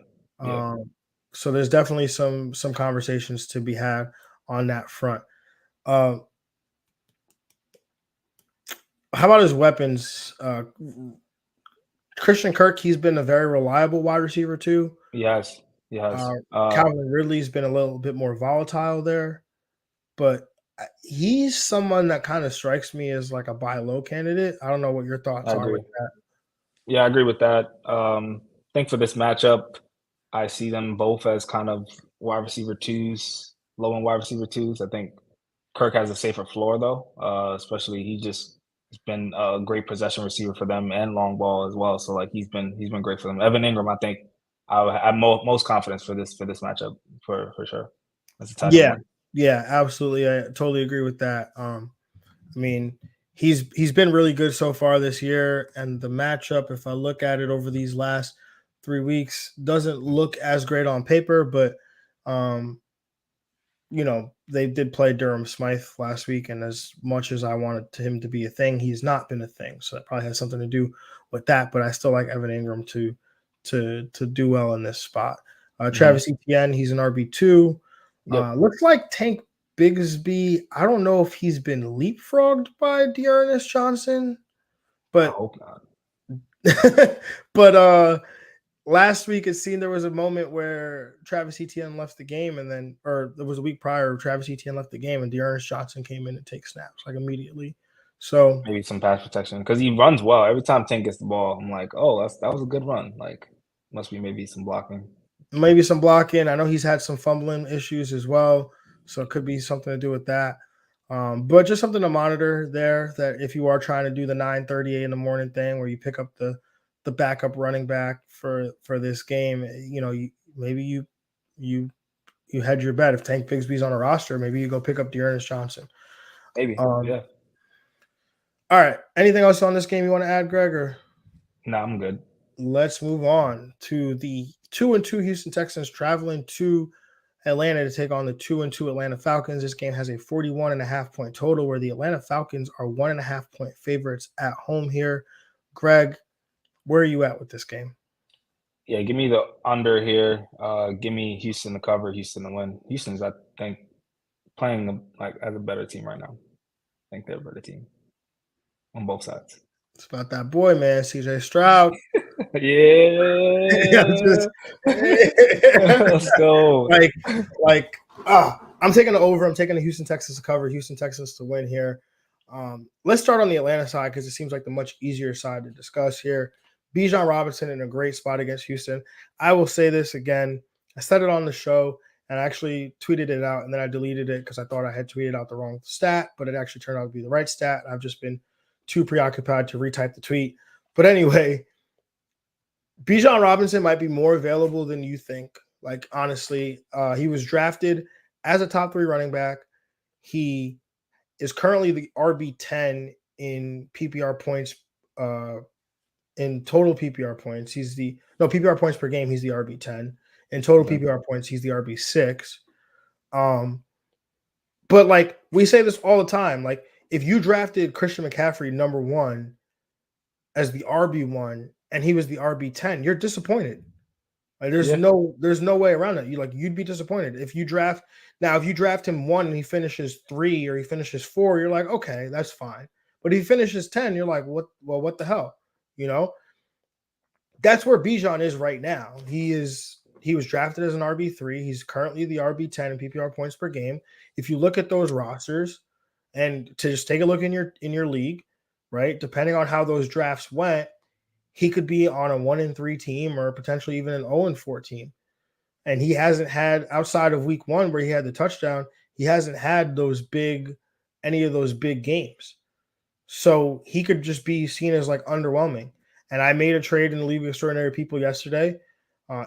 [SPEAKER 2] yeah.
[SPEAKER 1] Um, so there's definitely some conversations to be had on that front. Uh, how about his weapons? Christian Kirk, he's been a very reliable wide receiver too.
[SPEAKER 2] Yes,
[SPEAKER 1] Uh,
[SPEAKER 2] yes.
[SPEAKER 1] Calvin Ridley's been a little bit more volatile there, but he's someone that kind of strikes me as like a buy low candidate. I don't know what your thoughts
[SPEAKER 2] I
[SPEAKER 1] are
[SPEAKER 2] agree.
[SPEAKER 1] with that.
[SPEAKER 2] Yeah, I agree with that. I think for this matchup, I see them both as kind of wide receiver twos, low end wide receiver twos. I think Kirk has a safer floor though, especially he's been a great possession receiver for them and long ball as well. So like he's been great for them. Evan Ingram, I think I would have most confidence for this matchup for sure. That's a tighter
[SPEAKER 1] Yeah,
[SPEAKER 2] one.
[SPEAKER 1] yeah, absolutely. I totally agree with that. I mean, he's been really good so far this year, and the matchup, if I look at it over these last 3 weeks, doesn't look as great on paper, but um, they did play Durham Smythe last week, and as much as I wanted him to be a thing, he's not been a thing. So that probably has something to do with that. But I still like Evan Ingram to do well in this spot.
[SPEAKER 2] Hmm.
[SPEAKER 1] Travis Etienne, he's an RB2.
[SPEAKER 2] Yep.
[SPEAKER 1] Looks like Tank Bigsby. I don't know if he's been leapfrogged by Dearness Johnson,
[SPEAKER 2] I
[SPEAKER 1] but
[SPEAKER 2] hope not.
[SPEAKER 1] but last week, it seemed there was a moment where Travis Etienne left the game, and then, or it was a week prior, Travis Etienne left the game, and Dearness Johnson came in and take snaps like immediately. So
[SPEAKER 2] Maybe some pass protection because he runs well. Every time Tank gets the ball, I'm like, oh, that was a good run. Like, must be maybe some blocking.
[SPEAKER 1] maybe some blocking. I know he's had some fumbling issues as well, so it could be something to do with that. But just something to monitor there. That if you are trying to do the 9:38 in the morning thing, where you pick up the backup running back for this game, maybe you you hedge your bet. If Tank Bigsby's on a roster, maybe you go pick up Dearness Johnson.
[SPEAKER 2] Maybe,
[SPEAKER 1] Um,
[SPEAKER 2] yeah.
[SPEAKER 1] all right. Anything else on this game you want to add, Greg? Or
[SPEAKER 2] Nah, I'm good.
[SPEAKER 1] let's move on to the 2-2 Houston Texans traveling to Atlanta to take on the 2-2 Atlanta Falcons. This game has a 41.5 point total, where the Atlanta Falcons are 1.5 point favorites at home here. Greg, where are you at with this game?
[SPEAKER 2] Yeah, give me the under here. Give me Houston to cover, Houston to win. Houston's, I think, playing like as a better team right now. I think they're a better team on both sides.
[SPEAKER 1] It's about that boy, man, CJ Stroud. I'm
[SPEAKER 2] Yeah,
[SPEAKER 1] just
[SPEAKER 2] let's go.
[SPEAKER 1] like I'm taking the over. I'm taking the Houston Texans to cover, Houston Texans to win here. Let's start on the Atlanta side because it seems like the much easier side to discuss here. Bijan Robinson in a great spot against Houston. I will say this again. I said it on the show and I actually tweeted it out, and then I deleted it because I thought I had tweeted out the wrong stat, but it actually turned out to be the right stat. I've just been too preoccupied to retype the tweet. But anyway, Bijan Robinson might be more available than you think. Like, honestly, he was drafted as a top 3 running back. He is currently the RB10 in PPR points, in total PPR points. PPR points per game. He's the RB10. In total
[SPEAKER 2] Okay.
[SPEAKER 1] PPR points, he's the RB6. But like we say this all the time, like if you drafted Christian McCaffrey number 1 as the RB1 and he was the RB10, you're disappointed. Like there's
[SPEAKER 2] Yeah,
[SPEAKER 1] no way around it. You'd be disappointed if you draft him 1 and he finishes 3 or he finishes 4, you're like, okay, that's fine. But if he finishes 10, you're like, what the hell? You know? That's where Bijan is right now. He was drafted as an RB3. He's currently the RB10 in PPR points per game. If you look at those rosters and to just take a look in your league, right? Depending on how those drafts went, he could be on a 1-3 team or potentially even an 0-4 team. And he hasn't had, outside of week 1 where he had the touchdown, he hasn't had any of those big games. So he could just be seen as like underwhelming. And I made a trade in the League of Extraordinary People yesterday.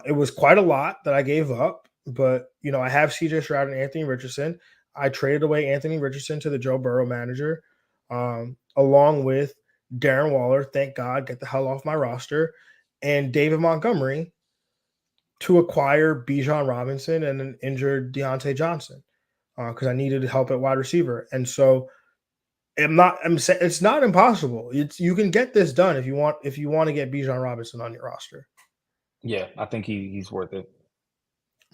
[SPEAKER 1] It was quite a lot that I gave up, but I have CJ Stroud and Anthony Richardson. I traded away Anthony Richardson to the Joe Burrow manager, along with Darren Waller. Thank God, get the hell off my roster, and David Montgomery to acquire Bijan Robinson and an injured Deontay Johnson because I needed help at wide receiver. And so it's not impossible. You can get this done if you want to get Bijan Robinson on your roster.
[SPEAKER 2] Yeah, I think he's worth it.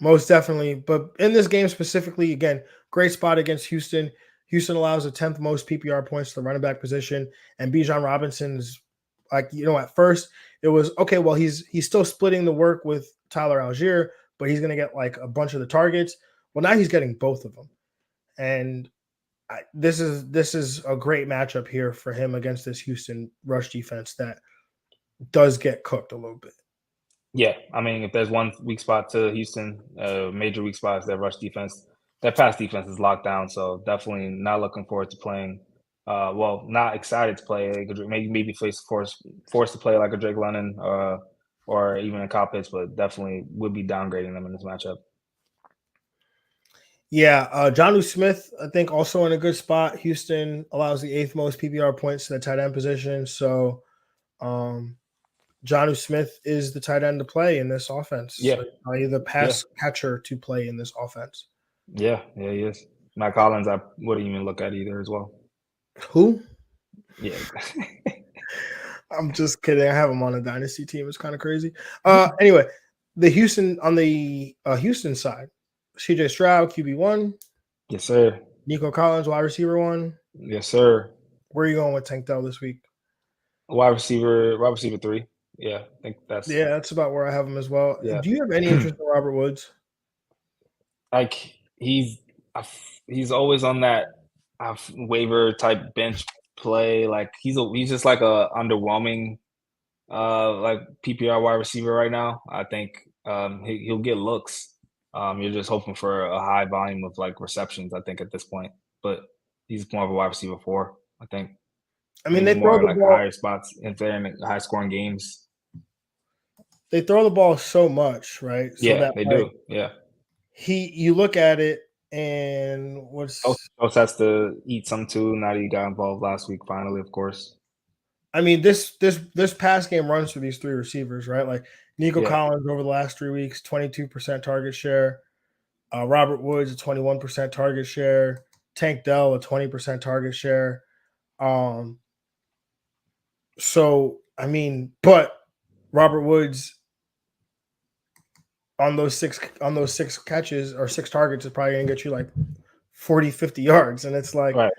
[SPEAKER 1] Most definitely. But in this game specifically, again, great spot against Houston. Houston allows the 10th most PPR points to the running back position, and Bijan Robinson's at first it was okay. Well, he's still splitting the work with Tyler Algier, but he's going to get like a bunch of the targets. Well, now he's getting both of them, and this is a great matchup here for him against this Houston rush defense that does get cooked a little bit.
[SPEAKER 2] Yeah, I mean, if there's one weak spot to Houston, major weak spot is their rush defense. Their pass defense is locked down, so definitely not looking forward to playing. Not excited to play. Maybe forced to play like a Drake London or even a Kyle Pitts, but definitely would be downgrading them in this matchup.
[SPEAKER 1] Yeah, Jonnu Smith, I think, also in a good spot. Houston allows the 8th most PPR points to the tight end position, so Jonnu Smith is the tight end to play in this offense.
[SPEAKER 2] Yeah,
[SPEAKER 1] the pass catcher to play in this offense.
[SPEAKER 2] Yeah, he is. Matt Collins, I wouldn't even look at either as well.
[SPEAKER 1] Who?
[SPEAKER 2] Yeah.
[SPEAKER 1] I'm just kidding. I have him on a dynasty team. It's kind of crazy. Anyway, on the Houston side, CJ Stroud, QB1.
[SPEAKER 2] Yes, sir.
[SPEAKER 1] Nico Collins, wide receiver 1.
[SPEAKER 2] Yes, sir.
[SPEAKER 1] Where are you going with Tank Dell this week?
[SPEAKER 2] Wide receiver 3. Yeah, I think
[SPEAKER 1] that's about where I have him as well.
[SPEAKER 2] Yeah.
[SPEAKER 1] Do you have any interest in Robert Woods?
[SPEAKER 2] Like he's always on that waiver type bench play. Like he's just like a underwhelming like PPR wide receiver right now. I think he'll get looks. You're just hoping for a high volume of like receptions, I think, at this point. But he's more of a wide receiver 4, I think.
[SPEAKER 1] I mean, they throw the ball
[SPEAKER 2] higher spots if they're in high scoring games.
[SPEAKER 1] They throw the ball so much, right? So
[SPEAKER 2] yeah, they do. Yeah.
[SPEAKER 1] You look at it and
[SPEAKER 2] Else has to eat some too. Now that he got involved last week, finally, of course.
[SPEAKER 1] I mean, this pass game runs through these 3 receivers, right? Like Nico Collins over the last 3 weeks, 22% target share. Robert Woods, a 21% target share. Tank Dell, a 20% target share. So, I mean, but Robert Woods on those 6 catches or 6 targets is probably going to get you like 40, 50 yards. And it's like,
[SPEAKER 2] right.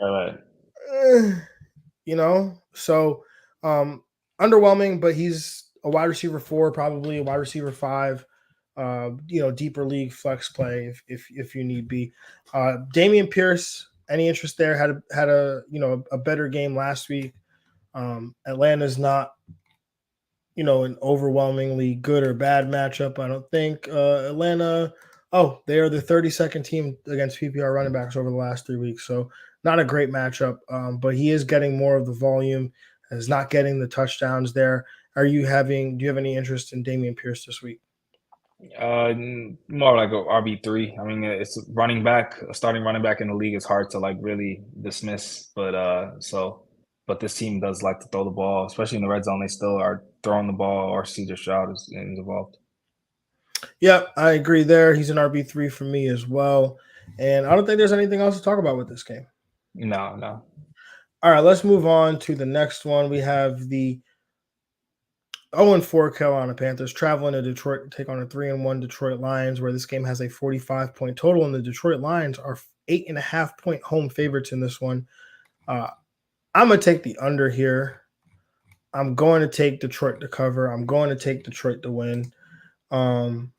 [SPEAKER 1] So underwhelming, but he's a wide receiver 4, probably a wide receiver 5, deeper league flex play if you need be. Damian Pierce, any interest there? Had a better game last week. Atlanta's not, an overwhelmingly good or bad matchup. I don't think Atlanta. Oh, they are the 32nd team against PPR running backs over the last 3 weeks. So not a great matchup, but he is getting more of the volume, is not getting the touchdowns there. Do you have any interest in Damian Pierce this week?
[SPEAKER 2] More like a RB3. I mean, it's running back, a starting running back in the league is hard to like really dismiss, but this team does like to throw the ball, especially in the red zone. They still are throwing the ball, or CJ Stroud is involved.
[SPEAKER 1] Yeah, I agree there. He's an RB3 for me as well. And I don't think there's anything else to talk about with this game.
[SPEAKER 2] No.
[SPEAKER 1] All right, let's move on to the next one. We have the 0-4 Carolina Panthers traveling to Detroit to take on a 3-1 Detroit Lions, where this game has a 45-point total, and the Detroit Lions are 8.5-point home favorites in this one. I'm going to take the under here. I'm going to take Detroit to cover. I'm going to take Detroit to win. Greg,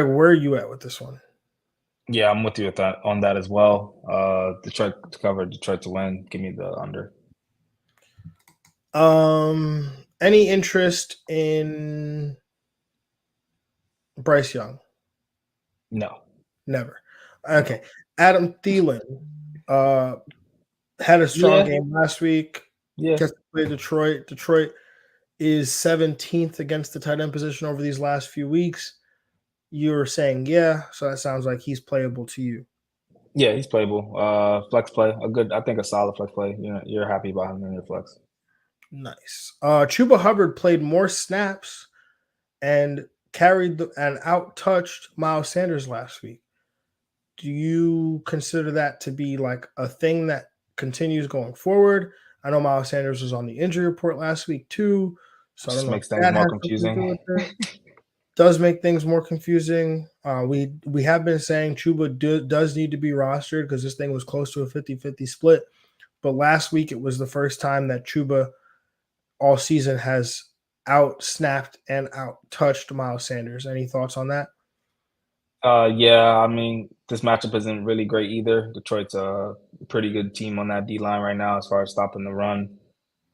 [SPEAKER 1] where are you at with this one?
[SPEAKER 2] Yeah, I'm with you on that as well. Detroit to cover, Detroit to win. Give me the under.
[SPEAKER 1] Any interest in Bryce Young?
[SPEAKER 2] No.
[SPEAKER 1] Never.
[SPEAKER 2] No.
[SPEAKER 1] Okay. Adam Thielen had a strong
[SPEAKER 2] Yeah.
[SPEAKER 1] game last week.
[SPEAKER 2] Yeah.
[SPEAKER 1] Gets to play Detroit. Detroit is 17th against the tight end position over these last few weeks. You're saying yeah, so that sounds like he's playable to you.
[SPEAKER 2] Yeah, he's playable. Flex play, I think a solid flex play. You're happy about him in your flex.
[SPEAKER 1] Nice. Chuba Hubbard played more snaps and carried and out touched Miles Sanders last week. Do you consider that to be like a thing that continues going forward? I know Miles Sanders was on the injury report last week too, so I don't
[SPEAKER 2] Just
[SPEAKER 1] know if
[SPEAKER 2] makes things
[SPEAKER 1] that
[SPEAKER 2] more
[SPEAKER 1] has something to do
[SPEAKER 2] confusing.
[SPEAKER 1] with it. Does make things more confusing. We have been saying Chuba does need to be rostered because this thing was close to a 50-50 split. But last week it was the first time that Chuba all season has out snapped and out touched Miles Sanders. Any thoughts on that?
[SPEAKER 2] Yeah, I mean, this matchup isn't really great either. Detroit's a pretty good team on that D line right now as far as stopping the run.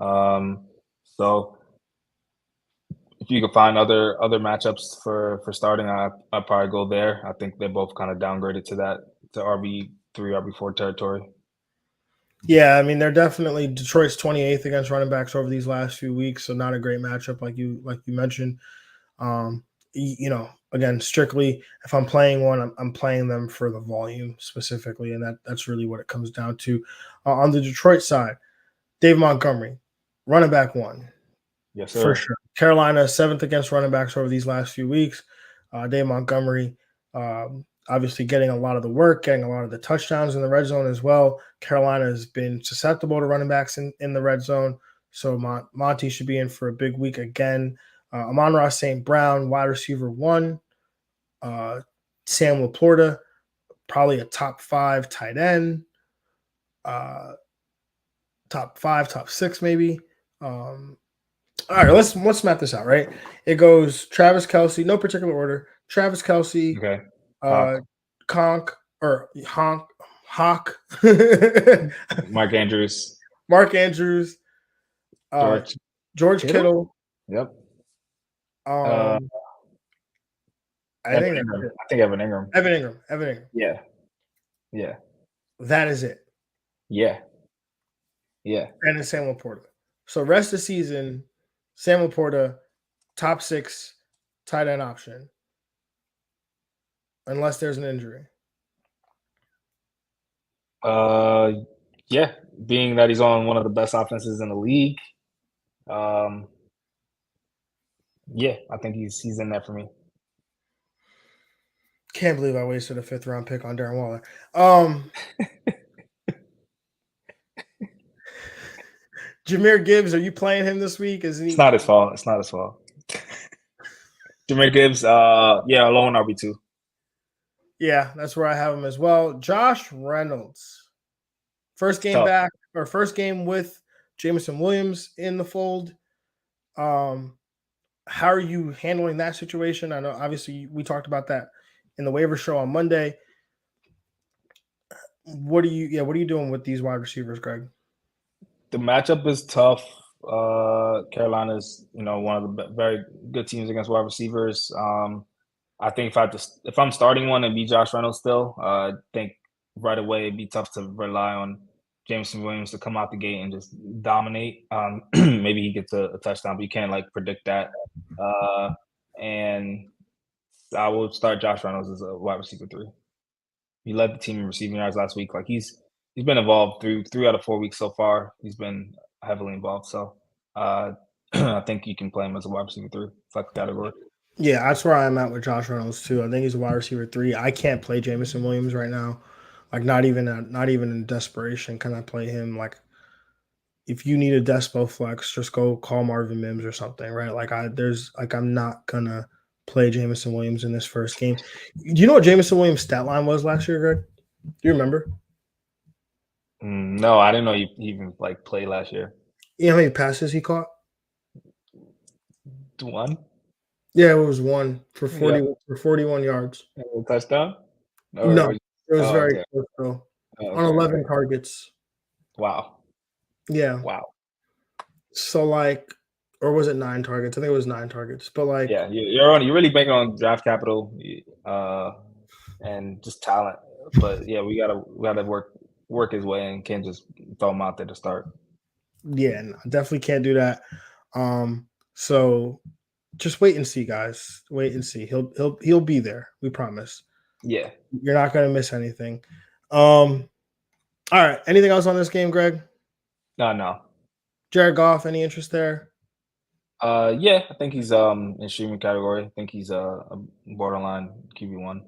[SPEAKER 2] So if you could find other matchups for starting, I'd probably go there. I think they're both kind of downgraded to RB3, RB4 territory.
[SPEAKER 1] Yeah, I mean they're definitely Detroit's 28th against running backs over these last few weeks, so not a great matchup like you mentioned. Again, strictly if I'm playing one, I'm playing them for the volume specifically, and that's really what it comes down to. On the Detroit side, Dave Montgomery, running back one,
[SPEAKER 2] Yes,
[SPEAKER 1] for
[SPEAKER 2] sir.
[SPEAKER 1] sure. Carolina 7th against running backs over these last few weeks. Dave Montgomery, obviously getting a lot of the work, getting a lot of the touchdowns in the red zone as well. Carolina has been susceptible to running backs in the red zone, so Monty should be in for a big week again. Amon-Ra St. Brown, wide receiver one. Sam Laporta, probably a top 5 tight end. Top 5, top 6 maybe. All right, let's map this out, right? It goes Travis Kelce, no particular order. Travis Kelce,
[SPEAKER 2] Okay.
[SPEAKER 1] uh, Conk or Honk, Hawk,
[SPEAKER 2] Mark Andrews,
[SPEAKER 1] Mark Andrews, uh,
[SPEAKER 2] George
[SPEAKER 1] George
[SPEAKER 2] Kittle.
[SPEAKER 1] Kittle.
[SPEAKER 2] Yep. Uh,
[SPEAKER 1] Um, I
[SPEAKER 2] Evan
[SPEAKER 1] think that's
[SPEAKER 2] Ingram.
[SPEAKER 1] it.
[SPEAKER 2] I think Evan Ingram.
[SPEAKER 1] Evan Ingram. Evan Ingram.
[SPEAKER 2] Yeah. Yeah.
[SPEAKER 1] That is it.
[SPEAKER 2] Yeah. Yeah.
[SPEAKER 1] And then Sam Laporta. So rest of the season, Sam Laporta, top 6 tight end option, unless there's an injury.
[SPEAKER 2] Uh, yeah. Being that he's on one of the best offenses in the league, um, yeah, I think he's in there for me.
[SPEAKER 1] Can't believe I wasted a 5th round pick on Darren Waller. Jahmyr Gibbs, are you playing him this week? Isn't
[SPEAKER 2] It's
[SPEAKER 1] he?
[SPEAKER 2] not his fault. It's not his fault. Jahmyr Gibbs, yeah, alone RB2.
[SPEAKER 1] Yeah, that's where I have him as well. Josh Reynolds, first game
[SPEAKER 2] Tough.
[SPEAKER 1] back or first game with Jameson Williams in the fold. How are you handling that situation? I know obviously we talked about that in the waiver show on Monday. What are you doing with these wide receivers, Greg?
[SPEAKER 2] The matchup is tough. Carolina's, one of the very good teams against wide receivers. I think if I'm starting one, it'd be Josh Reynolds still. I think right away it'd be tough to rely on Jameson Williams to come out the gate and just dominate. Maybe he gets a touchdown, but you can't predict that. And I will start Josh Reynolds as a wide receiver 3. He led the team in receiving yards last week. He's been involved through 3 out of 4 weeks so far. He's been heavily involved. So I think you can play him as a wide receiver 3 flex category.
[SPEAKER 1] Yeah, that's where I'm at with Josh Reynolds too. I think he's a wide receiver 3. I can't play Jameson Williams right now. Not even in desperation can I play him. If you need a despo flex, just go call Marvin Mims or something, right? I'm not gonna play Jameson Williams in this first game. Do you know what Jameson Williams' stat line was last year, Greg? Do you remember?
[SPEAKER 2] No, I didn't know you even played last year.
[SPEAKER 1] You know how many passes he caught?
[SPEAKER 2] 1?
[SPEAKER 1] Yeah, it was 1 for 40
[SPEAKER 2] Yeah.
[SPEAKER 1] for 41 yards.
[SPEAKER 2] A touchdown?
[SPEAKER 1] No,
[SPEAKER 2] Or,
[SPEAKER 1] it was very
[SPEAKER 2] okay.
[SPEAKER 1] close though. On
[SPEAKER 2] Okay.
[SPEAKER 1] 11 targets.
[SPEAKER 2] Wow.
[SPEAKER 1] Yeah.
[SPEAKER 2] Wow.
[SPEAKER 1] So like, or was it 9 targets? I think it was 9 targets. But like,
[SPEAKER 2] Yeah, you're really banking on draft capital, and just talent. But yeah, we gotta work his way and can't just throw him out there to start.
[SPEAKER 1] yeah, no, definitely can't do that. So just wait and see, guys. Wait and see. He'll be there. We promise.
[SPEAKER 2] Yeah.
[SPEAKER 1] You're not gonna miss anything. All right. Anything else on this game, Greg?
[SPEAKER 2] No.
[SPEAKER 1] Jared Goff, any interest there?
[SPEAKER 2] Yeah, I think he's in streaming category. I think he's a borderline QB1.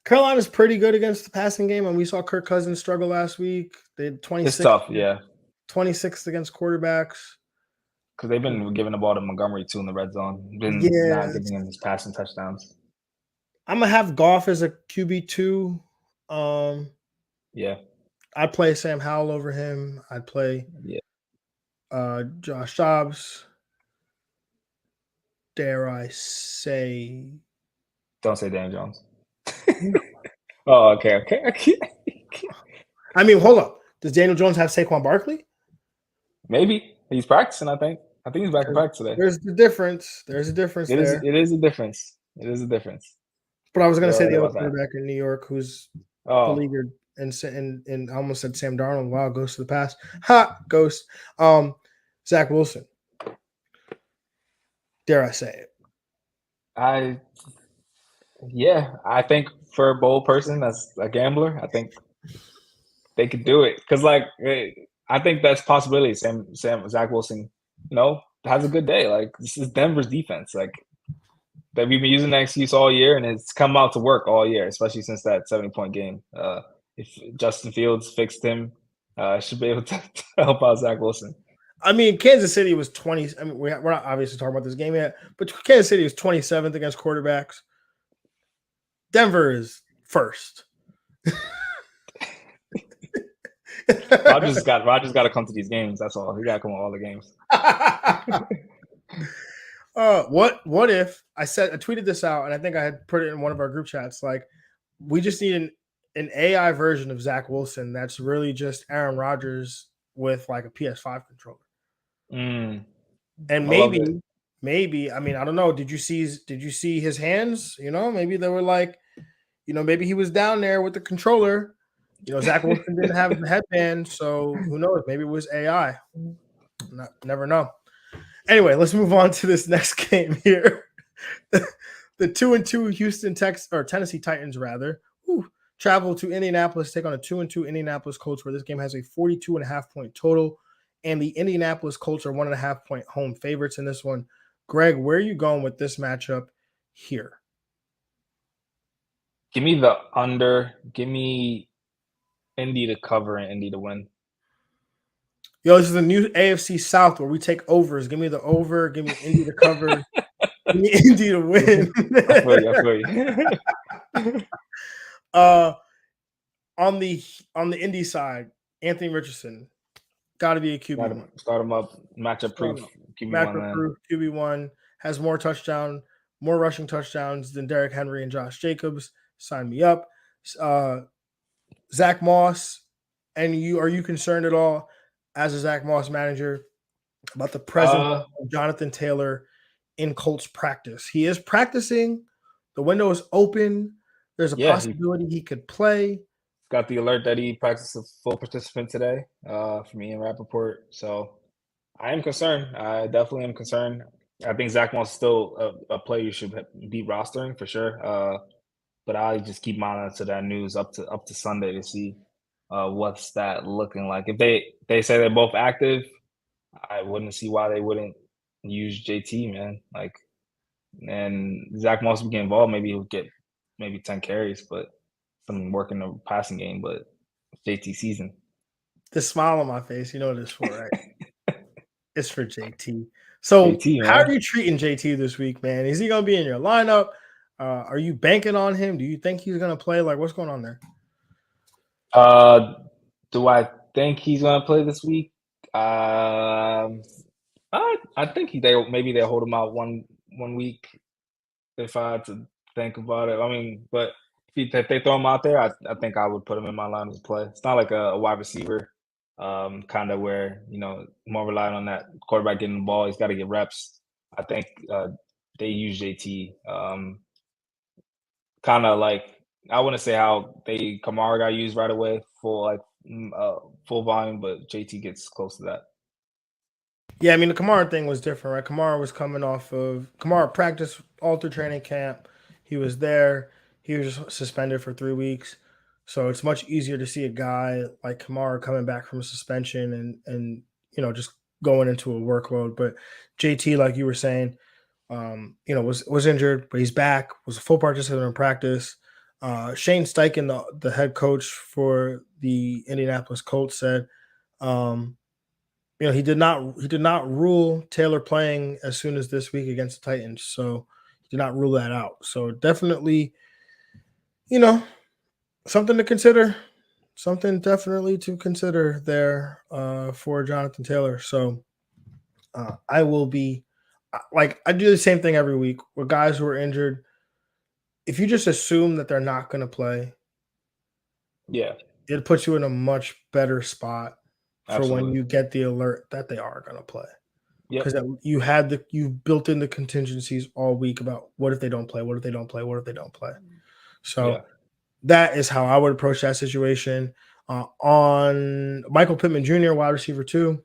[SPEAKER 1] Carolina's pretty good against the passing game, and we saw Kirk Cousins struggle last week. They had
[SPEAKER 2] It's
[SPEAKER 1] 26th,
[SPEAKER 2] tough, yeah,
[SPEAKER 1] 26th against quarterbacks.
[SPEAKER 2] because they've been giving the ball to Montgomery too in the red zone. Been not
[SPEAKER 1] Yeah,
[SPEAKER 2] giving him his passing touchdowns.
[SPEAKER 1] I'm gonna have Goff as a QB2.
[SPEAKER 2] Yeah,
[SPEAKER 1] I'd play Sam Howell over him. I'd play
[SPEAKER 2] yeah.
[SPEAKER 1] Josh Dobbs. Dare I say?
[SPEAKER 2] Don't say Dan Jones. Oh, okay.
[SPEAKER 1] I mean, hold up. Does Daniel Jones have Saquon Barkley?
[SPEAKER 2] Maybe he's practicing. I think he's back in practice today.
[SPEAKER 1] There's the difference. There's a difference
[SPEAKER 2] It is.
[SPEAKER 1] there.
[SPEAKER 2] It is a difference. It is a difference.
[SPEAKER 1] But I was going to
[SPEAKER 2] You're
[SPEAKER 1] say
[SPEAKER 2] right
[SPEAKER 1] the other
[SPEAKER 2] about that.
[SPEAKER 1] quarterback in New York who's
[SPEAKER 2] Oh,
[SPEAKER 1] beleaguered and I almost said Sam Darnold. Wow, goes to the past. Ha, ghost. Zach Wilson. Dare I say it?
[SPEAKER 2] I think for a bold person that's a gambler, I think they could do it because I think that's possibility. Zach Wilson, has a good day. Like this is Denver's defense. Like that we've been using that excuse all year, and it's come out to work all year, especially since that 70-point game. If Justin Fields fixed him, should be able to help out Zach Wilson.
[SPEAKER 1] I mean, Kansas City was 20. I mean, we're not obviously talking about this game yet, but Kansas City was 27th against quarterbacks. Denver is first.
[SPEAKER 2] Rogers got to come to these games. That's all. He got to come to all the games.
[SPEAKER 1] What if I tweeted this out and I think I had put it in one of our group chats? Like, we just need an AI version of Zach Wilson that's really just Aaron Rodgers with like a PS5 controller.
[SPEAKER 2] Mm,
[SPEAKER 1] And
[SPEAKER 2] I love it.
[SPEAKER 1] maybe, I mean, I don't know. Did you see his hands? Maybe they were like, maybe he was down there with the controller. Zach Wilson didn't have the headband, so who knows? Maybe it was AI. Never know. Anyway, let's move on to this next game here. The 2-2 Tennessee Titans travel to Indianapolis, take on a 2-2 Indianapolis Colts, where this game has a 42.5-point total, and the Indianapolis Colts are 1.5-point home favorites in this one. Greg, where are you going with this matchup here?
[SPEAKER 2] Give me the under. Give me Indy to cover and Indy to win.
[SPEAKER 1] Yo, this is the new AFC South where we take overs. Give me the over. Give me Indy to cover. Give me Indy to win.
[SPEAKER 2] I feel you.
[SPEAKER 1] On the Indy side, Anthony Richardson got to be a QB1.
[SPEAKER 2] Start him up. Matchup proof.
[SPEAKER 1] Matchup proof. QB1 has more rushing touchdowns than Derrick Henry and Josh Jacobs. Sign me up. Zach Moss, are you concerned at all as a Zach Moss manager about the presence of Jonathan Taylor in Colts practice? He is practicing. The window is open. There's a possibility he could play.
[SPEAKER 2] Got the alert that he practiced a full participant today from Ian Rappaport. So I am concerned. I definitely am concerned. I think Zach Moss is still a player you should be rostering for sure. But I'll just keep monitoring to that news up to Sunday to see what's that looking like. If they say they're both active, I wouldn't see why they wouldn't use JT, man. And Zach Moss would get involved. Maybe he'll get 10 carries, but some work in the passing game. But JT season.
[SPEAKER 1] The smile on my face, you know what it's for, right? It's for JT. So
[SPEAKER 2] JT,
[SPEAKER 1] how are you treating JT this week, man? Is he going to be in your lineup? Are you banking on him? Do you think he's going to play? Like, what's going on there?
[SPEAKER 2] Do I think he's going to play this week? I think maybe they'll hold him out one week if I had to think about it. I mean, but if they throw him out there, I think I would put him in my line to play. It's not like a wide receiver kind of where, more relying on that quarterback getting the ball. He's got to get reps. I think they use JT kind of like, I wouldn't say how Kamara got used right away, full volume, but JT gets close to that.
[SPEAKER 1] Yeah, I mean the Kamara thing was different, right? Kamara practiced all through training camp. He was there. He was suspended for 3 weeks. So it's much easier to see a guy like Kamara coming back from suspension and just going into a workload. But JT, like you were saying, was injured, but he's back, was a full participant in practice. Shane Steichen, the head coach for the Indianapolis Colts, said he did not rule Taylor playing as soon as this week against the Titans. So he did not rule that out. So definitely, you know, something to consider. Something definitely to consider there for Jonathan Taylor. So I will be I do the same thing every week with guys who are injured. If you just assume that they're not going to play,
[SPEAKER 2] Yeah,
[SPEAKER 1] it puts you in a much better spot for when
[SPEAKER 2] absolutely.
[SPEAKER 1] you get the alert that they are going to play.
[SPEAKER 2] Yep.
[SPEAKER 1] Because you've built in the contingencies all week about what if they don't play, what if they don't play, what if they don't play.
[SPEAKER 2] Yeah.
[SPEAKER 1] So that is how I would approach that situation. On Michael Pittman Jr., wide receiver 2.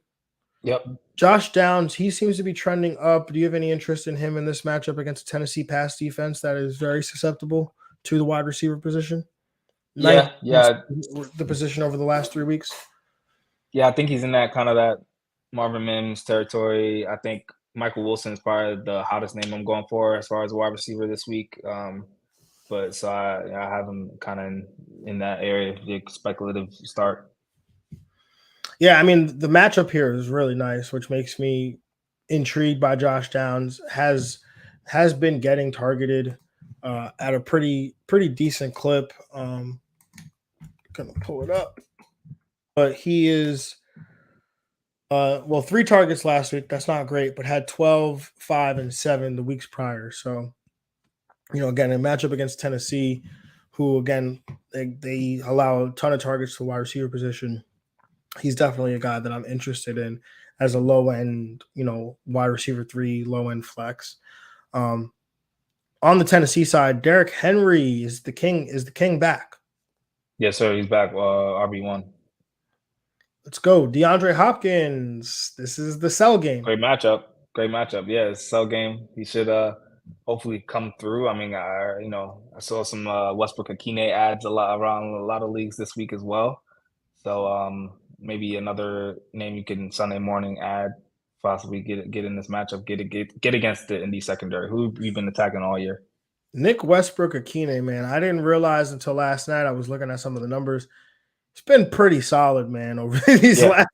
[SPEAKER 2] Yep.
[SPEAKER 1] Josh Downs, he seems to be trending up. Do you have any interest in him in this matchup against a Tennessee pass defense that is very susceptible to the wide receiver position? Ninth
[SPEAKER 2] Yeah.
[SPEAKER 1] the position over the last 3 weeks.
[SPEAKER 2] Yeah, I think he's in that Marvin Mims territory. I think Michael Wilson is probably the hottest name I'm going for as far as a wide receiver this week. But so I have him kind of in that area, the speculative start.
[SPEAKER 1] Yeah, I mean the matchup here is really nice, which makes me intrigued by Josh Downs. Has been getting targeted at a pretty decent clip. Gonna pull it up, but he is 3 targets last week. That's not great, but had 12, 5, and 7 the weeks prior. So again, a matchup against Tennessee, who again they allow a ton of targets to the wide receiver position. He's definitely a guy that I'm interested in as a low end, wide receiver 3, low end flex. On the Tennessee side, Derrick Henry is the king. Is the king back?
[SPEAKER 2] Yes, sir. He's back. RB1.
[SPEAKER 1] Let's go, DeAndre Hopkins. This is the sell game.
[SPEAKER 2] Great matchup. Yeah, it's a sell game. He should hopefully come through. I mean, I saw some Westbrook Akine ads around a lot of leagues this week as well. So maybe another name you can Sunday morning add, possibly get in this matchup, get against the Indy secondary, who we've been attacking all year.
[SPEAKER 1] Nick Westbrook Akine, man. I didn't realize until last night. I was looking at some of the numbers. It's been pretty solid, man, over these last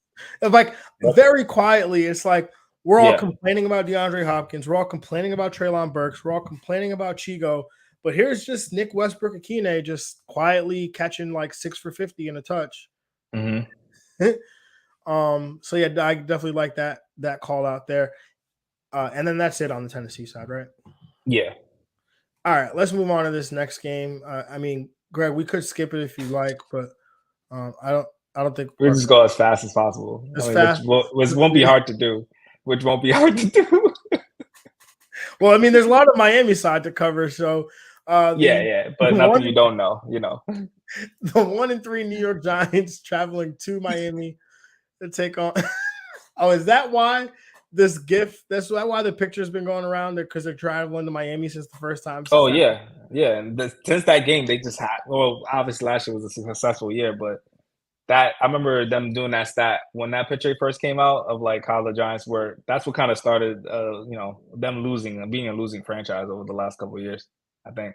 [SPEAKER 1] very quietly. It's like we're all complaining about DeAndre Hopkins. We're all complaining about Treylon Burks. We're all complaining about Chigo. But here's just Nick Westbrook Akine just quietly catching like 6 for 50 in a touch.
[SPEAKER 2] Mm-hmm.
[SPEAKER 1] So yeah, I definitely like that call out there. And then that's it on the Tennessee side, right?
[SPEAKER 2] Yeah.
[SPEAKER 1] All right, let's move on to this next game. I mean, Greg, we could skip it if you like, but I don't think
[SPEAKER 2] we just go as fast as possible. Which won't be hard to do.
[SPEAKER 1] Well, I mean, there's a lot of Miami side to cover, so
[SPEAKER 2] but nothing you don't know,
[SPEAKER 1] The 1-3 New York Giants traveling to Miami to take on. Oh, is that why this GIF? That's why the picture's been going around there, because they're traveling to Miami since the first time.
[SPEAKER 2] Yeah. And since that game, they just had. Well, obviously last year was a successful year, but I remember them doing that stat when that picture first came out of like how the Giants were. That's what kind of started, them losing and being a losing franchise over the last couple of years, I think.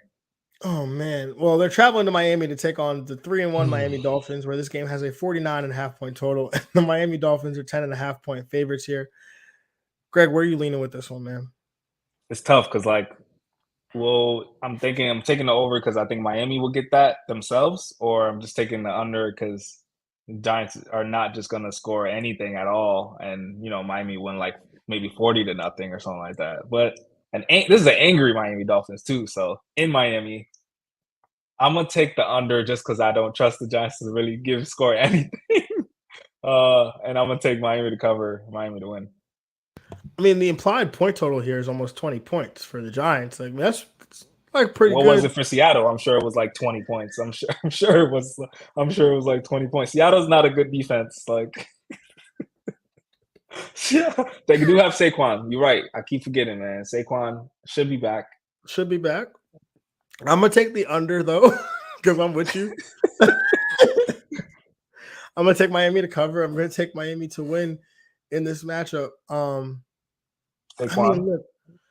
[SPEAKER 1] Oh man. Well, they're traveling to Miami to take on the 3-1 Miami Dolphins, where this game has a 49.5 point total. The Miami Dolphins are 10.5 point favorites here. Greg, where are you leaning with this one, man?
[SPEAKER 2] It's tough because I'm taking the over because I think Miami will get that themselves, or I'm just taking the under because the Giants are not just going to score anything at all, and Miami win like maybe 40-0 or something like that. But this is an angry Miami Dolphins too, so in Miami, I'm gonna take the under just because I don't trust the Giants to really score anything. And I'm gonna take Miami to cover, Miami to win.
[SPEAKER 1] I mean, the implied point total here is almost 20 points for the Giants. Like that's like pretty
[SPEAKER 2] What was
[SPEAKER 1] good.
[SPEAKER 2] it for Seattle? I'm sure it was like 20 points. I'm sure it was. I'm sure it was like 20 points. Seattle's not a good defense. Like, they do have Saquon. You're right. I keep forgetting, man. Saquon should be back.
[SPEAKER 1] Should be back. I'm gonna take the under though, because I'm with you. I'm gonna take Miami to cover. I'm gonna take Miami to win in this matchup. I mean,
[SPEAKER 2] Saquon
[SPEAKER 1] look,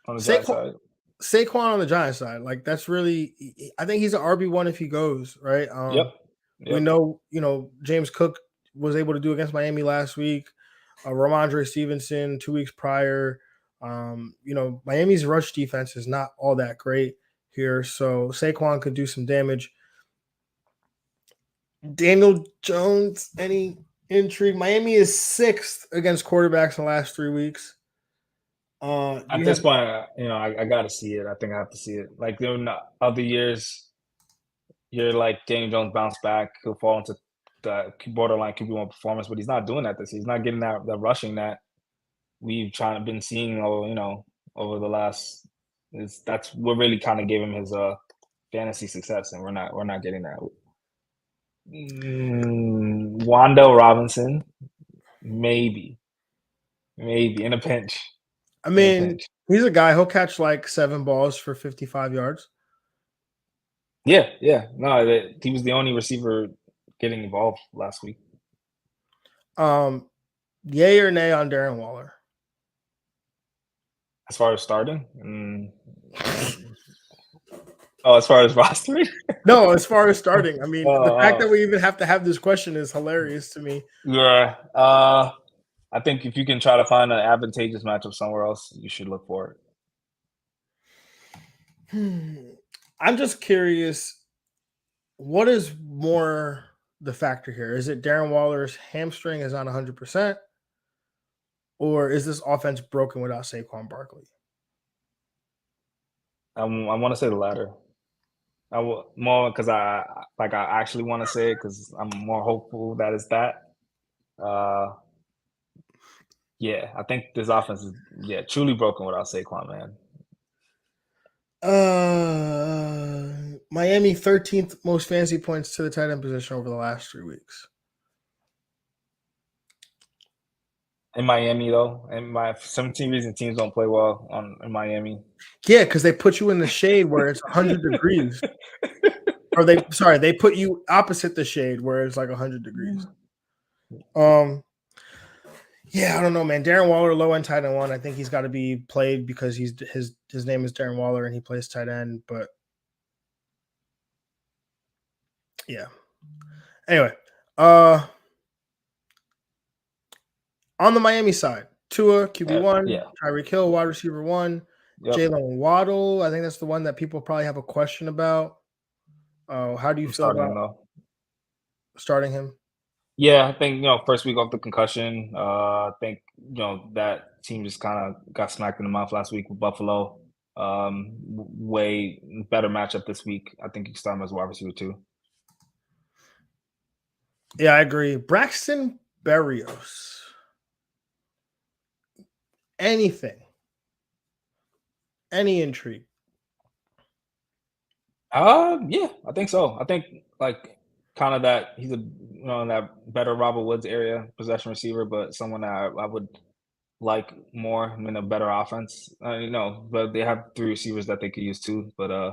[SPEAKER 2] on the Giants
[SPEAKER 1] Saquon,
[SPEAKER 2] side.
[SPEAKER 1] Saquon on the Giants side, like that's really. I think he's an RB1 if he goes right.
[SPEAKER 2] Yep.
[SPEAKER 1] We
[SPEAKER 2] Yep.
[SPEAKER 1] know, James Cook was able to do against Miami last week. Ramondre Stevenson 2 weeks prior. Miami's rush defense is not all that great here, so Saquon could do some damage. Daniel Jones, any intrigue? Miami is 6th against quarterbacks in the last 3 weeks.
[SPEAKER 2] At this point, I got to see it. I think I have to see it. Like there were other years, you're like Daniel Jones bounce back. He'll fall into the borderline QB1 performance, but he's not doing that this year. He's not getting that rushing that we've been seeing over the last. That's what really kind of gave him his fantasy success, and we're not getting that. Wandale Robinson, maybe in a pinch.
[SPEAKER 1] I mean, he's a guy, he'll catch like 7 balls for 55 yards.
[SPEAKER 2] Yeah. No, he was the only receiver getting involved last week.
[SPEAKER 1] Yay or nay on Darren Waller?
[SPEAKER 2] As far as starting? As far as roster?
[SPEAKER 1] No, as far as starting. I mean, the fact that we even have to have this question is hilarious to me.
[SPEAKER 2] Yeah. I think if you can try to find an advantageous matchup somewhere else, you should look for
[SPEAKER 1] it. I'm just curious, what is more the factor here? Is it Darren Waller's hamstring is on 100%? Or is this offense broken without Saquon Barkley?
[SPEAKER 2] I want to say the latter. I will more because I actually want to say it because I'm more hopeful that it's that. Yeah, I think this offense is truly broken without Saquon, man.
[SPEAKER 1] Miami 13th most fantasy points to the tight end position over the last 3 weeks.
[SPEAKER 2] In Miami, though, and for some reason teams don't play well in Miami.
[SPEAKER 1] Yeah, because they put you in the shade where it's 100 degrees. Or they put you opposite the shade where it's like 100 degrees. Yeah, I don't know, man. Darren Waller, low end tight end 1. I think he's got to be played because his name is Darren Waller and he plays tight end. But yeah. Anyway, on the Miami side, Tua QB1, Tyreek Hill wide receiver 1, Jalen Waddle. I think that's the one that people probably have a question about. How do you feel about starting him?
[SPEAKER 2] Yeah, I think first week off the concussion. I think that team just kind of got smacked in the mouth last week with Buffalo. Way better matchup this week. I think you can start him as wide receiver 2.
[SPEAKER 1] Yeah, I agree. Braxton Berrios. Anything? Any intrigue?
[SPEAKER 2] Yeah, I think so. I think like kind of that he's in that better Robert Woods area possession receiver, but someone that I would like more in a better offense. But they have 3 receivers that they could use too. But I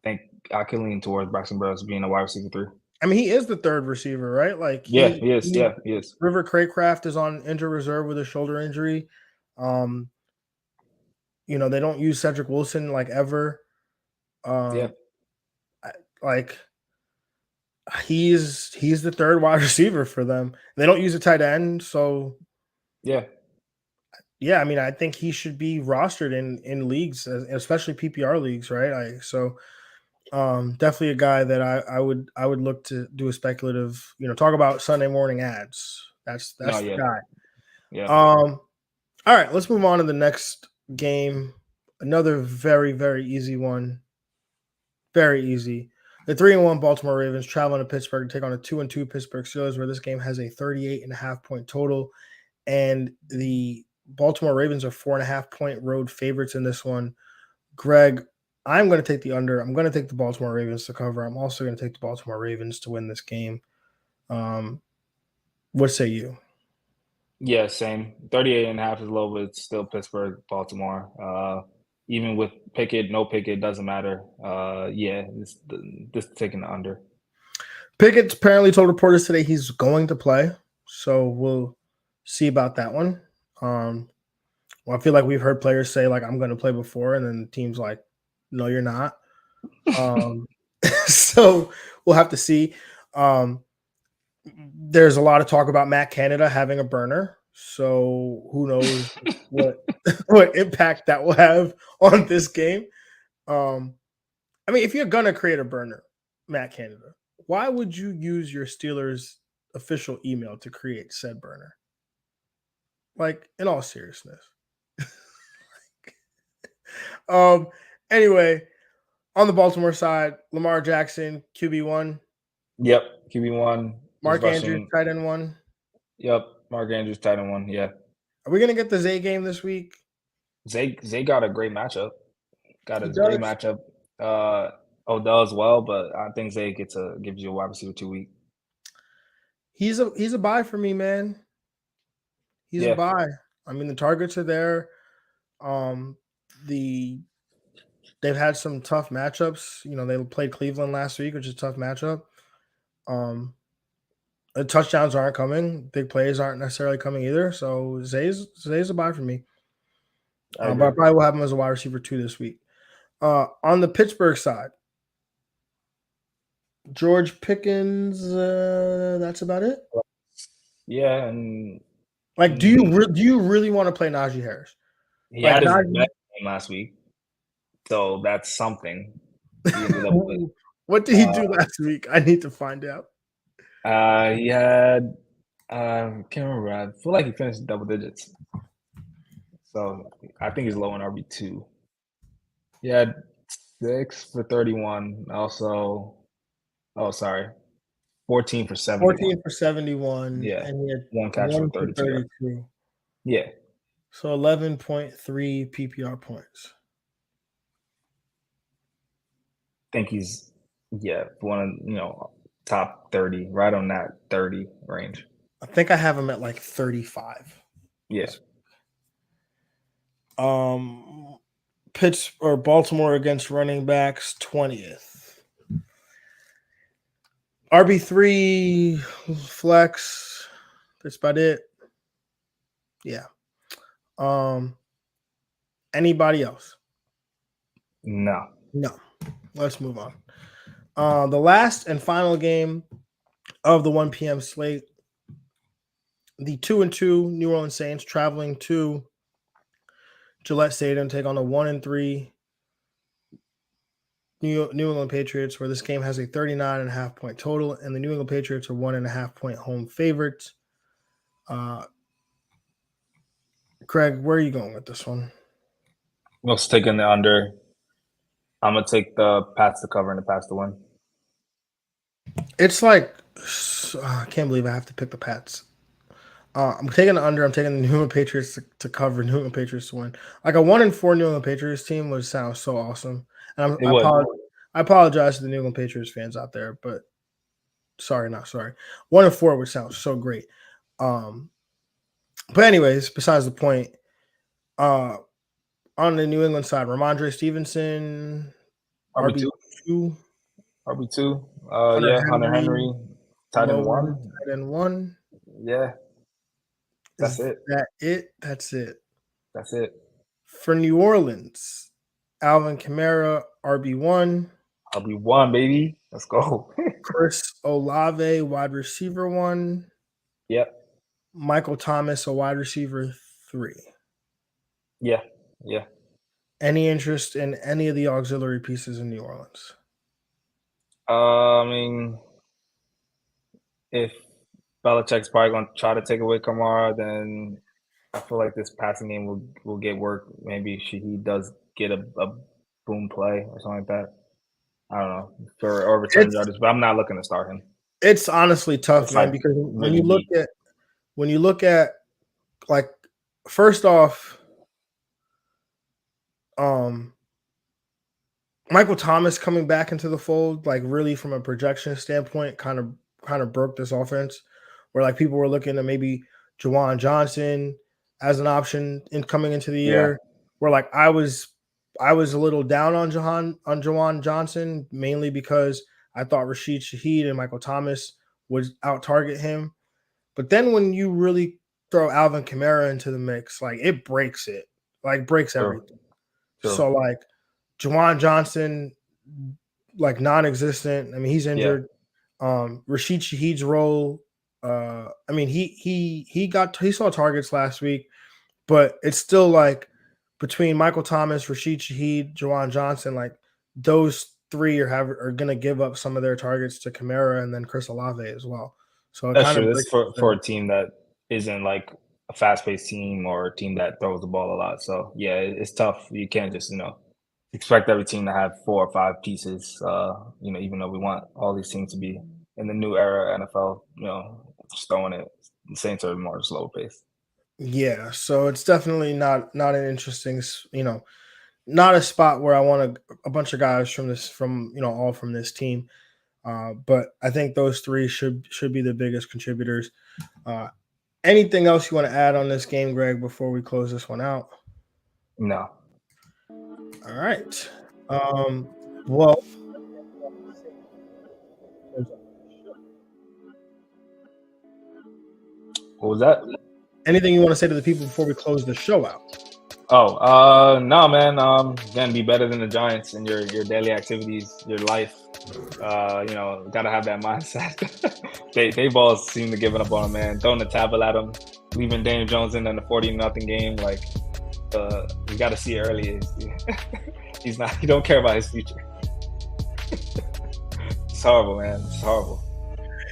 [SPEAKER 2] think I can lean towards Braxton Berrios being a wide receiver 3.
[SPEAKER 1] I mean, he is the 3rd receiver, right? Like
[SPEAKER 2] he is. He is.
[SPEAKER 1] River Craycraft is on injured reserve with a shoulder injury. They don't use Cedric Wilson like ever. He's the 3rd wide receiver for them. They don't use a tight end, so yeah. I mean, I think he should be rostered in leagues, especially PPR leagues, right? Definitely a guy that I would look to do a speculative. Talk about Sunday morning ads. That's the guy.
[SPEAKER 2] Yeah.
[SPEAKER 1] All right, let's move on to the next game. Another very, very easy one. Very easy. The 3-1 Baltimore Ravens traveling to Pittsburgh to take on a 2-2 Pittsburgh Steelers, where this game has a 38.5-point total. And the Baltimore Ravens are 4.5-point road favorites in this one. Greg, I'm going to take the under. I'm going to take the Baltimore Ravens to cover. I'm also going to take the Baltimore Ravens to win this game. What say you?
[SPEAKER 2] Yeah, same. 38.5 is low, but it's still Pittsburgh, Baltimore. Even with Pickett, no Pickett, doesn't matter. Yeah, this taking the under.
[SPEAKER 1] Pickett apparently told reporters today he's going to play, so we'll see about that one. Well, I feel like we've heard players say like I'm going to play before, and then the team's like, no, you're not. So we'll have to see. There's a lot of talk about Matt Canada having a burner, so who knows what what impact that will have on this game. I mean, if you're gonna create a burner, Matt Canada, why would you use your Steelers official email to create said burner? Like, in all seriousness. Anyway, on the Baltimore side, Lamar Jackson, QB1.
[SPEAKER 2] Yep, QB1.
[SPEAKER 1] Mark Andrews, tight end 1.
[SPEAKER 2] Yep, Mark Andrews, tight end 1. Yeah.
[SPEAKER 1] Are we gonna get the Zay game this week?
[SPEAKER 2] Zay got a great matchup. Got a
[SPEAKER 1] He
[SPEAKER 2] great
[SPEAKER 1] does.
[SPEAKER 2] matchup. Odell as well, but I think Zay gives you a wide receiver 2 week.
[SPEAKER 1] He's a buy for me, man. He's a buy. I mean, the targets are there. They've had some tough matchups. You know, they played Cleveland last week, which is a tough matchup. The touchdowns aren't coming. Big plays aren't necessarily coming either. So Zay's a buy for me. But I probably will have him as a wide receiver 2 this week. On the Pittsburgh side, George Pickens. That's about it.
[SPEAKER 2] Yeah, and
[SPEAKER 1] like, do you really want to play Najee Harris?
[SPEAKER 2] He had his best game last week, so that's something.
[SPEAKER 1] What did he do last week? I need to find out.
[SPEAKER 2] He had I can't remember. I feel like he finished double digits. So I think he's low in RB2. He had 6 for 31. Also, 14 for 71.
[SPEAKER 1] 14 for 71.
[SPEAKER 2] Yeah,
[SPEAKER 1] and he had
[SPEAKER 2] 1 catch for 32. Yeah.
[SPEAKER 1] So 11.3 PPR points.
[SPEAKER 2] I think he's one of top 30, right on that 30 range.
[SPEAKER 1] I think I have him at like 35.
[SPEAKER 2] Yes.
[SPEAKER 1] Baltimore against running backs 20th. RB3 flex. That's about it. Yeah. Anybody else?
[SPEAKER 2] No.
[SPEAKER 1] Let's move on. The last and final game of the 1 p.m. slate, the 2-2 New Orleans Saints traveling to Gillette Stadium to take on the 1-3 New England Patriots, where this game has a 39.5-point total, and the New England Patriots are 1.5-point home favorites. Craig, where are you going with this one?
[SPEAKER 2] Let's take in the under. I'm gonna take the Pats to cover and the Pats to win.
[SPEAKER 1] It's like I can't believe I have to pick the Pats. I'm taking the under. I'm taking the New England Patriots to cover, New England Patriots to win. Like a 1-4 New England Patriots team would sound so awesome. And I apologize to the New England Patriots fans out there, but sorry, not sorry. 1-4 would sound so great. But anyways, besides the point, on the New England side, Ramondre Stevenson, RB2.
[SPEAKER 2] RB2. Hunter Henry, tight end 1.
[SPEAKER 1] Tight end 1.
[SPEAKER 2] Yeah. That's it.
[SPEAKER 1] That's it.
[SPEAKER 2] That's it.
[SPEAKER 1] For New Orleans, Alvin Kamara, RB1.
[SPEAKER 2] RB1, baby. Let's go.
[SPEAKER 1] Chris Olave, wide receiver 1.
[SPEAKER 2] Yep.
[SPEAKER 1] Michael Thomas, a wide receiver 3.
[SPEAKER 2] Yeah.
[SPEAKER 1] Any interest in any of the auxiliary pieces in New Orleans?
[SPEAKER 2] I mean, if Belichick's probably going to try to take away Kamara, then I feel like this passing game will get work. Maybe he does get a boom play or something like that. I don't know, or return yardage, but I'm not looking to start him.
[SPEAKER 1] It's honestly tough,
[SPEAKER 2] It's
[SPEAKER 1] man,
[SPEAKER 2] like
[SPEAKER 1] because
[SPEAKER 2] really deep.
[SPEAKER 1] when you look at like first off, Michael Thomas coming back into the fold, like really from a projection standpoint, kind of broke this offense. Where like people were looking at maybe Juwan Johnson as an option in coming into the
[SPEAKER 2] Yeah,
[SPEAKER 1] year. Where like I was a little down on Juwan Johnson mainly because I thought Rashid Shaheed and Michael Thomas would out target him. But then when you really throw Alvin Kamara into the mix, like it breaks it, like breaks
[SPEAKER 2] true,
[SPEAKER 1] everything.
[SPEAKER 2] true.
[SPEAKER 1] So like Juwan Johnson, like non-existent. I mean, he's
[SPEAKER 2] Yeah,
[SPEAKER 1] injured. Rashid Shaheed's role. I mean, he saw targets last week, but it's still like between Michael Thomas, Rashid Shaheed, Juwan Johnson, like those three are gonna give up some of their targets to Kamara and then Chris Olave as well. So it
[SPEAKER 2] that's
[SPEAKER 1] kind of
[SPEAKER 2] true. This
[SPEAKER 1] breaks
[SPEAKER 2] is
[SPEAKER 1] the
[SPEAKER 2] for
[SPEAKER 1] thing.
[SPEAKER 2] a team that isn't like a fast-paced team or a team that throws the ball a lot. So yeah, it's tough. You can't just expect every team to have 4 or 5 pieces. Even though we want all these teams to be in the new era NFL, just throwing it. The Saints are more slow pace.
[SPEAKER 1] Yeah, so it's definitely not an interesting, not a spot where I want a bunch of guys all from this team. But I think those three should be the biggest contributors. Anything else you want to add on this game, Greg, before we close this one out?
[SPEAKER 2] No.
[SPEAKER 1] All right. Well,
[SPEAKER 2] What was that?
[SPEAKER 1] anything you want to say to the people before we close the show out?
[SPEAKER 2] Oh, no, man. Again, be better than the Giants in your daily activities, your life. Gotta have that mindset. they balls seem to giving up on him, man. Throwing the tablet at him, leaving Daniel Jones in the 40-0 game. Like, you got to see it early. He's not. He don't care about his future. It's horrible, man. It's horrible.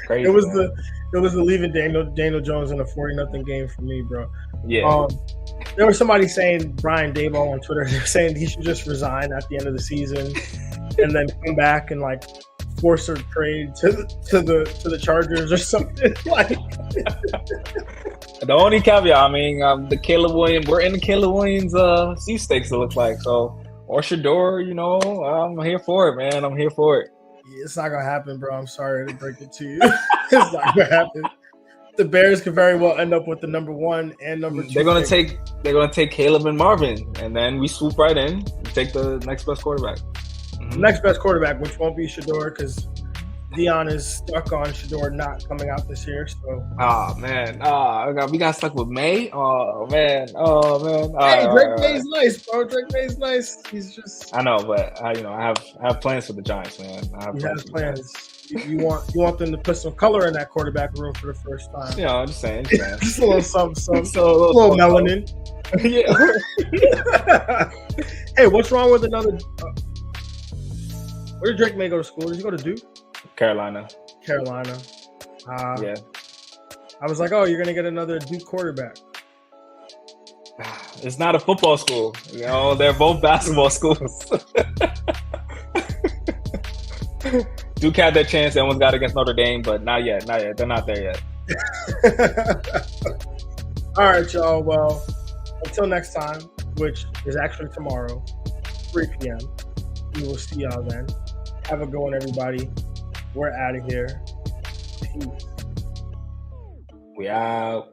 [SPEAKER 2] Crazy.
[SPEAKER 1] It was
[SPEAKER 2] man.
[SPEAKER 1] the leaving Daniel Jones in a 40-0 game for me, bro.
[SPEAKER 2] Yeah.
[SPEAKER 1] There was somebody saying Brian Daboll on Twitter. They're saying he should just resign at the end of the season and then come back and like force a trade to the Chargers or something. Like
[SPEAKER 2] the only caveat, I mean, the Caleb Williams. We're in the Caleb Williams sweepstakes. It looks like so. Or Shador, I'm here for it, man. I'm here for it.
[SPEAKER 1] It's not gonna happen, bro. I'm sorry to break it to you. It's not gonna happen. The Bears could very well end up with the number 1 and number 2.
[SPEAKER 2] They're gonna take Caleb and Marvin, and then we swoop right in and take the next best quarterback.
[SPEAKER 1] Mm-hmm. Next best quarterback, which won't be Shador, because Dion is stuck on Shador not coming out this year. So.
[SPEAKER 2] We got stuck with May. Oh man.
[SPEAKER 1] Hey, Drake May's nice, bro. Drake May's nice. He's just.
[SPEAKER 2] I know, but I have plans for the Giants, man.
[SPEAKER 1] He has plans. You want them to put some color in that quarterback room for the first time.
[SPEAKER 2] I'm just saying.
[SPEAKER 1] Just a little something. A little melanin.
[SPEAKER 2] Yeah.
[SPEAKER 1] Hey, what's wrong with another? Where did Drake May go to school? Did he go to Duke?
[SPEAKER 2] Carolina.
[SPEAKER 1] Yeah. I was like, oh, you're gonna get another Duke quarterback.
[SPEAKER 2] It's not a football school. They're both basketball schools. Duke had their chance. They almost got against Notre Dame, but not yet. They're not there yet.
[SPEAKER 1] All right, y'all. Well, until next time, which is actually tomorrow, 3 p.m. We will see y'all then. Have a good one, everybody. We're out of here. Peace.
[SPEAKER 2] We out.